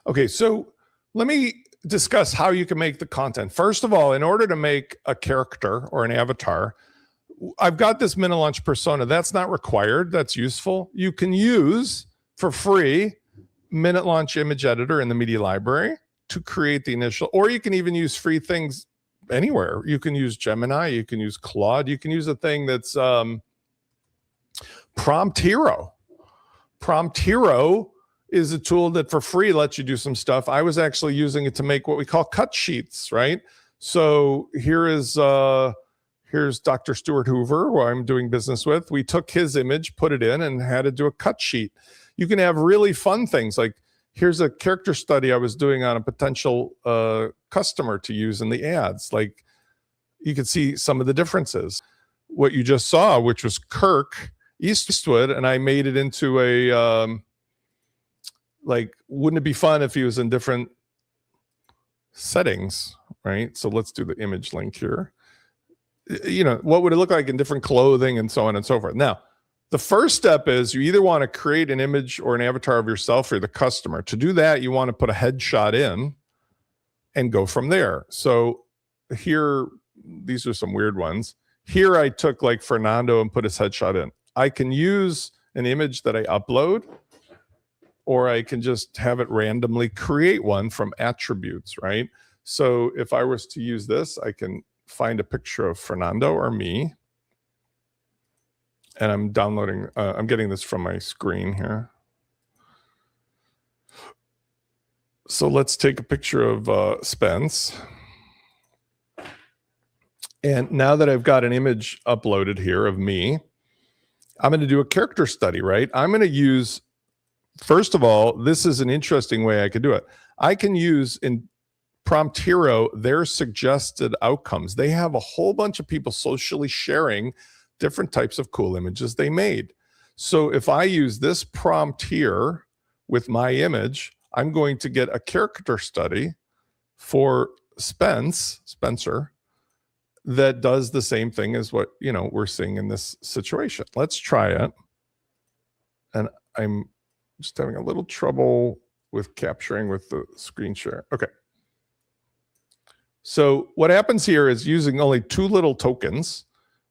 Okay, so let me discuss how you can make the content. First of all, in order to make a character or an avatar, I've got this MinuteLaunch persona. That's not required. That's useful. You can use for free MinuteLaunch image editor in the media library to create the initial, or you can even use free things anywhere. You can use Gemini, you can use Claude, you can use a thing that's Prompt Hero. Prompt Hero is a tool that for free lets you do some stuff. I was actually using it to make what we call cut sheets, right? So here's Dr. Stuart Hoover, who I'm doing business with. We took his image, put it in, and had to do a cut sheet. You can have really fun things like, here's a character study I was doing on a potential customer to use in the ads. Like, you can see some of the differences. What you just saw, which was Kirk Eastwood, and I made it into a, like, wouldn't it be fun if he was in different settings, right? So let's do the image link here. You know, what would it look like in different clothing and so on and so forth. Now, the first step is you either want to create an image or an avatar of yourself or the customer. To do that, you want to put a headshot in and go from there. So here, these are some weird ones. Here I took like Fernando and put his headshot in. I can use an image that I upload, or I can just have it randomly create one from attributes, right? So if I was to use this, I can find a picture of Fernando or me. And I'm downloading, I'm getting this from my screen here. So let's take a picture of Spence. And now that I've got an image uploaded here of me, I'm going to do a character study, right? I'm going to use, first of all, this is an interesting way I could do it. I can use in Prompt Hero their suggested outcomes. They have a whole bunch of people socially sharing different types of cool images they made. So if I use this prompt here with my image, I'm going to get a character study for Spencer, that does the same thing as what, you know, we're seeing in this situation. Let's try it. And I'm just having a little trouble with capturing with the screen share. Okay. So what happens here is using only two little tokens.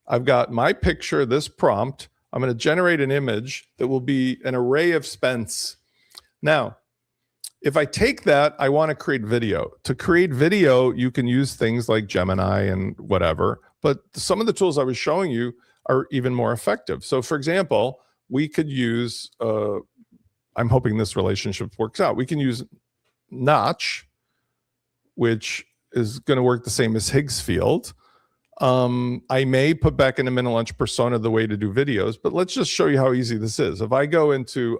I've got my picture, this prompt. I'm going to generate an image that will be an array of Spence. Now, if I take that, I want to create video. To create video, you can use things like Gemini and whatever, but some of the tools I was showing you are even more effective. So for example, we could use, I'm hoping this relationship works out. We can use Notch, which is going to work the same as Higgsfield. I may put back in a MinuteLaunch persona the way to do videos, but let's just show you how easy this is. If I go into,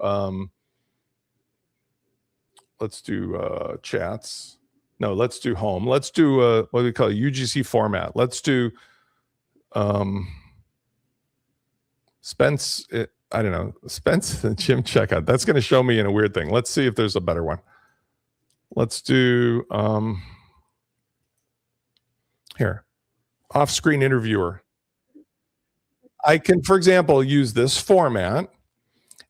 let's do chats. No, let's do home. Let's do what do we call it? UGC format. Let's do Spence. I don't know, Spence and Jim checkout. That's going to show me in a weird thing. Let's see if there's a better one. Let's do here, off-screen interviewer. I can, for example, use this format,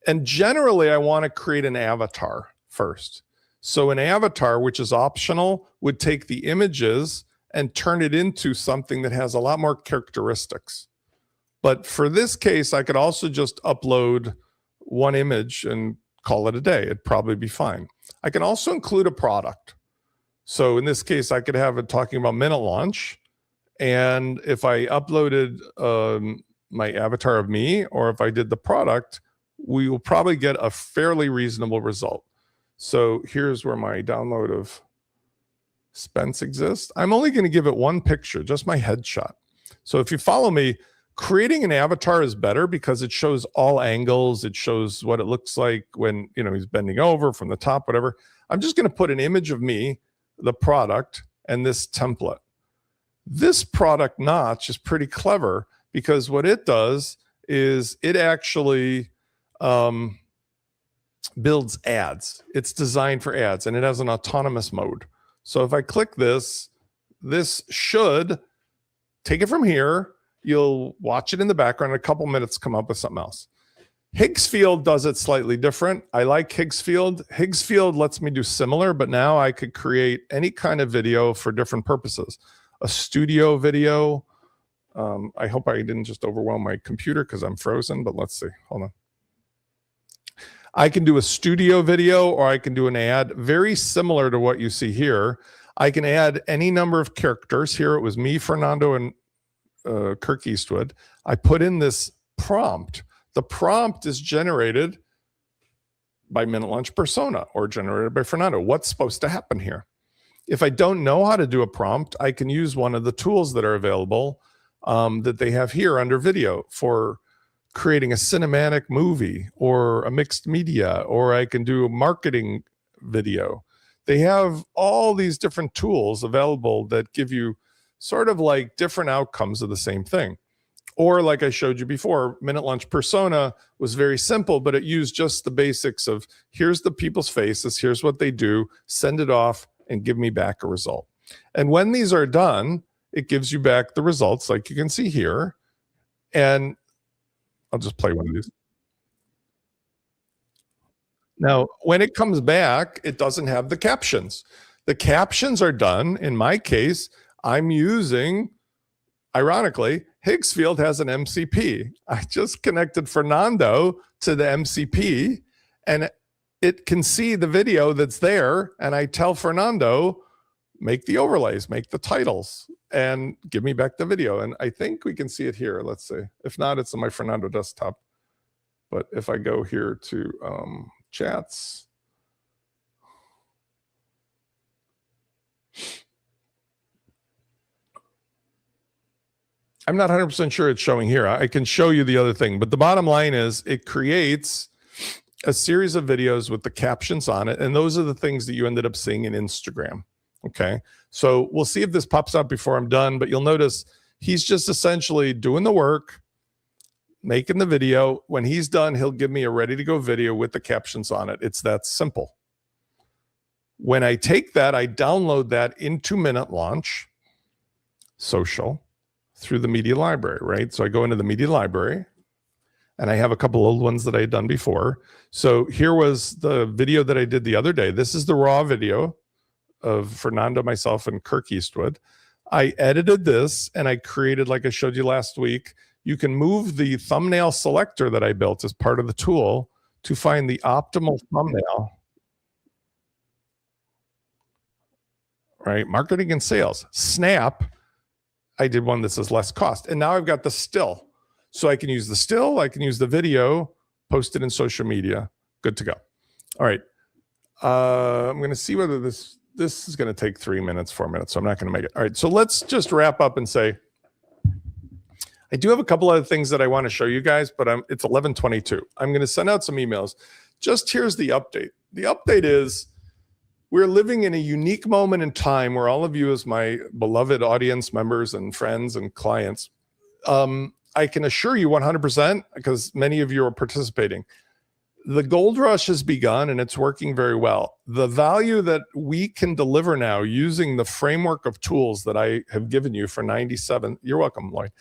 and generally I want to create an avatar first. So an avatar, which is optional, would take the images and turn it into something that has a lot more characteristics. But for this case, I could also just upload one image and call it a day. It'd probably be fine. I can also include a product. So in this case, I could have it talking about MinuteLaunch. And if I uploaded my avatar of me, or if I did the product, we will probably get a fairly reasonable result. So here's where my download of Spence exists. I'm only going to give it one picture, just my headshot. So if you follow me, creating an avatar is better because it shows all angles. It shows what it looks like when, you know, he's bending over from the top, whatever. I'm just going to put an image of me, the product, and this template. This product notch is pretty clever because what it does is it actually builds ads. It's designed for ads, and it has an autonomous mode. So if I click this, this should take it from here. You'll watch it in the background. In a couple minutes, come up with something else. Higgsfield does it slightly different. I like Higgsfield. Higgsfield lets me do similar, but now I could create any kind of video for different purposes. A studio video. I hope I didn't just overwhelm my computer because I'm frozen, but let's see. Hold on. I can do a studio video or I can do an ad very similar to what you see here. I can add any number of characters. Here it was me, Fernando, and Kirk Eastwood. I put in this prompt. The prompt is generated by MinuteLaunch Persona or generated by Fernando. What's supposed to happen here? If I don't know how to do a prompt, I can use one of the tools that are available that they have here under video for creating a cinematic movie or a mixed media, or I can do a marketing video. They have all these different tools available that give you sort of like different outcomes of the same thing. Or like I showed you before, MinuteLaunch Persona was very simple, but it used just the basics of here's the people's faces, here's what they do, send it off and give me back a result. And when these are done, it gives you back the results like you can see here. And I'll just play one of these. Now, when it comes back, it doesn't have the captions. The captions are done. In my case, I'm using, ironically, Higgsfield has an MCP. I just connected Fernando to the MCP and it can see the video that's there. And I tell Fernando, make the overlays, make the titles, and give me back the video. And I think we can see it here. Let's see. If not, it's on my Fernando desktop. But if I go here to chats, I'm not 100% sure it's showing here. I can show you the other thing, but the bottom line is it creates a series of videos with the captions on it. And those are the things that you ended up seeing in Instagram. Okay. So we'll see if this pops up before I'm done, but you'll notice he's just essentially doing the work, making the video. When he's done, he'll give me a ready to go video with the captions on it. It's that simple. When I take that, I download that into MinuteLaunch Social through the media library, right? So I go into the media library and I have a couple old ones that I had done before. So here was the video that I did the other day. This is the raw video of Fernando, myself, and Kirk Eastwood. I edited this and I created, like I showed you last week, you can move the thumbnail selector that I built as part of the tool to find the optimal thumbnail. Right? Marketing and sales. Snap. I did one that says less cost. And now I've got the still. So I can use the still, I can use the video, post it in social media. Good to go. All right. I'm going to see whether this is going to take 3 minutes, 4 minutes. So I'm not going to make it. All right. So let's just wrap up and say, I do have a couple other things that I want to show you guys, but it's 11:22. I'm going to send out some emails. Just here's the update. The update is we're living in a unique moment in time where all of you as my beloved audience members and friends and clients, I can assure you 100%, because many of you are participating, the gold rush has begun and it's working very well. The value that we can deliver now using the framework of tools that I have given you for $97, you're welcome, Lloyd,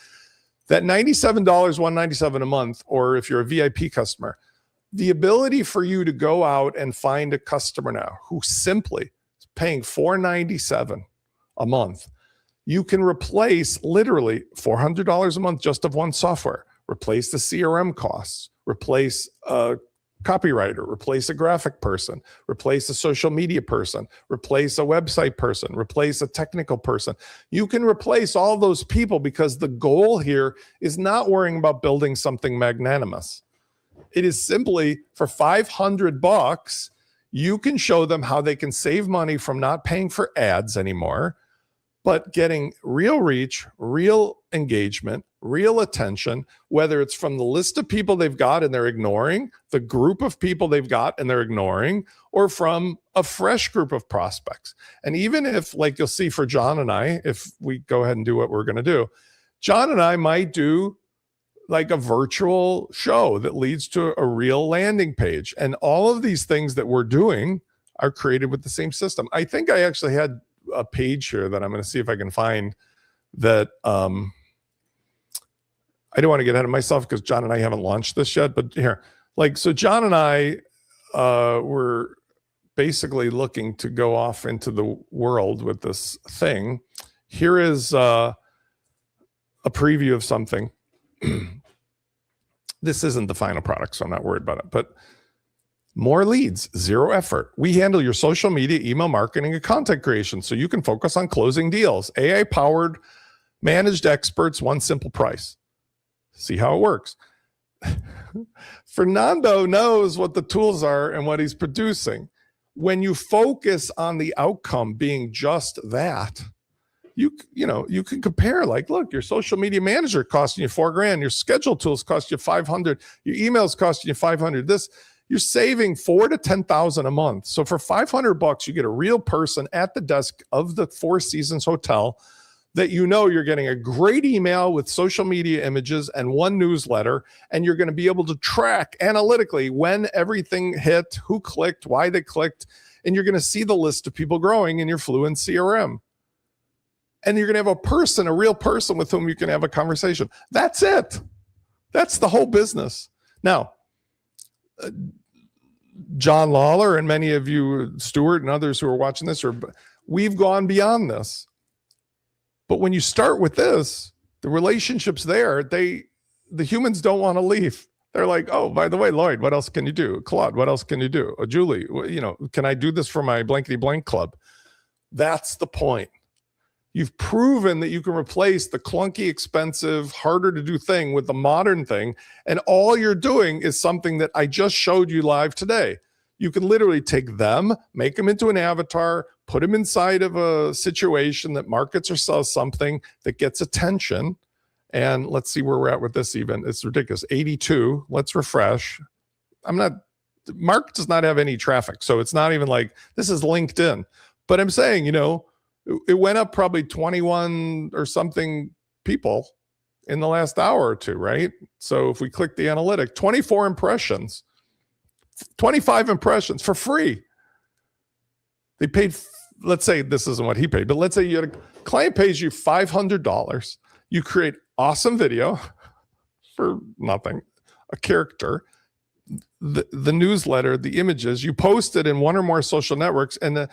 that $97, $197 a month, or if you're a VIP customer, the ability for you to go out and find a customer now who simply is paying $497 a month. You can replace literally $400 a month just of one software, replace the CRM costs, replace a copywriter, replace a graphic person, replace a social media person, replace a website person, replace a technical person. You can replace all those people because the goal here is not worrying about building something magnanimous. It is simply for $500, you can show them how they can save money from not paying for ads anymore, but getting real reach, real engagement, real attention, whether it's from the list of people they've got and they're ignoring, the group of people they've got and they're ignoring, or from a fresh group of prospects. And even if, like you'll see for John and I, if we go ahead and do what we're going to do, John and I might do like a virtual show that leads to a real landing page. And all of these things that we're doing are created with the same system. I think I actually had a page here that I'm going to see if I can find that. I don't want to get ahead of myself because John and I haven't launched this yet, but here, like, so John and I were basically looking to go off into the world with this thing. Here is a preview of something. This isn't the final product, so I'm not worried about it, but more leads, zero effort. We handle your social media, email marketing, and content creation so you can focus on closing deals. AI-powered, managed experts, one simple price. See how it works. Fernando knows what the tools are and what he's producing. When you focus on the outcome being just that, you can compare, like, look, your social media manager costing you $4,000, your schedule tools cost you $500, your emails costing you $500. This, you're saving $4,000 to $10,000 a month. So for $500, you get a real person at the desk of the Four Seasons Hotel that you're getting a great email with social media images and one newsletter, and you're going to be able to track analytically when everything hit, who clicked, why they clicked, and you're going to see the list of people growing in your FluentCRM. And you're going to have a real person with whom you can have a conversation. That's it. That's the whole business. Now, John Lawler and many of you, Stuart and others who are watching this, we've gone beyond this. But when you start with this, the relationships there, the humans don't want to leave. They're like, oh, by the way, Lloyd, what else can you do? Claude, what else can you do? Julie, can I do this for my blankety blank club? That's the point. You've proven that you can replace the clunky, expensive, harder to do thing with the modern thing. And all you're doing is something that I just showed you live today. You can literally take them, make them into an avatar, put them inside of a situation that markets or sells something that gets attention. And let's see where we're at with this even. It's ridiculous. 82. Let's refresh. Mark does not have any traffic. So it's not even like, this is LinkedIn. But I'm saying, it went up probably 21 or something people in the last hour or two, right? So if we click the analytic, 24 impressions, 25 impressions for free. They paid, let's say this isn't what he paid, but let's say you had a client pays you $500. You create awesome video for nothing, a character, the newsletter, the images, you post it in one or more social networks, and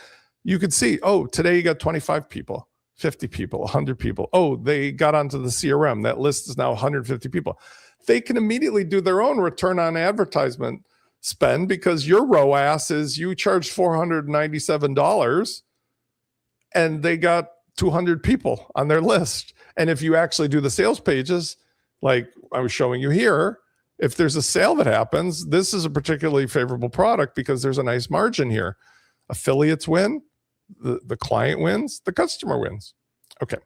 you could see, oh, today you got 25 people, 50 people, 100 people. Oh, they got onto the CRM. That list is now 150 people. They can immediately do their own return on advertisement spend because your ROAS is you charged $497 and they got 200 people on their list. And if you actually do the sales pages, like I was showing you here, if there's a sale that happens, this is a particularly favorable product because there's a nice margin here. Affiliates win, the client wins, the customer wins. Okay.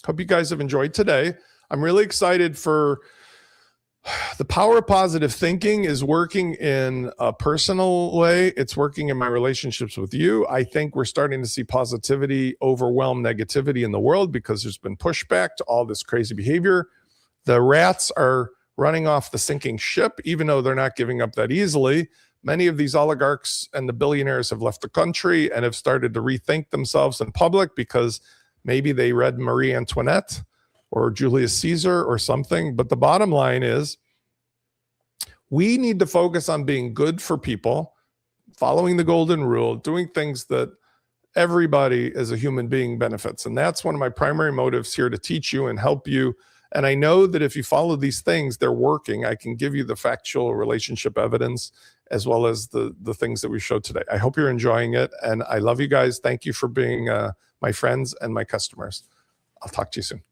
Hope you guys have enjoyed today. I'm really excited for the power of positive thinking is working in a personal way. It's working in my relationships with you. I think we're starting to see positivity overwhelm negativity in the world because there's been pushback to all this crazy behavior. The rats are running off the sinking ship, even though they're not giving up that easily. Many of these oligarchs and the billionaires have left the country and have started to rethink themselves in public because maybe they read Marie Antoinette or Julius Caesar or something. But the bottom line is we need to focus on being good for people, following the golden rule, doing things that everybody as a human being benefits. And that's one of my primary motives here to teach you and help you. And I know that if you follow these things, they're working. I can give you the factual relationship evidence as well as the things that we showed today. I hope you're enjoying it. And I love you guys. Thank you for being my friends and my customers. I'll talk to you soon.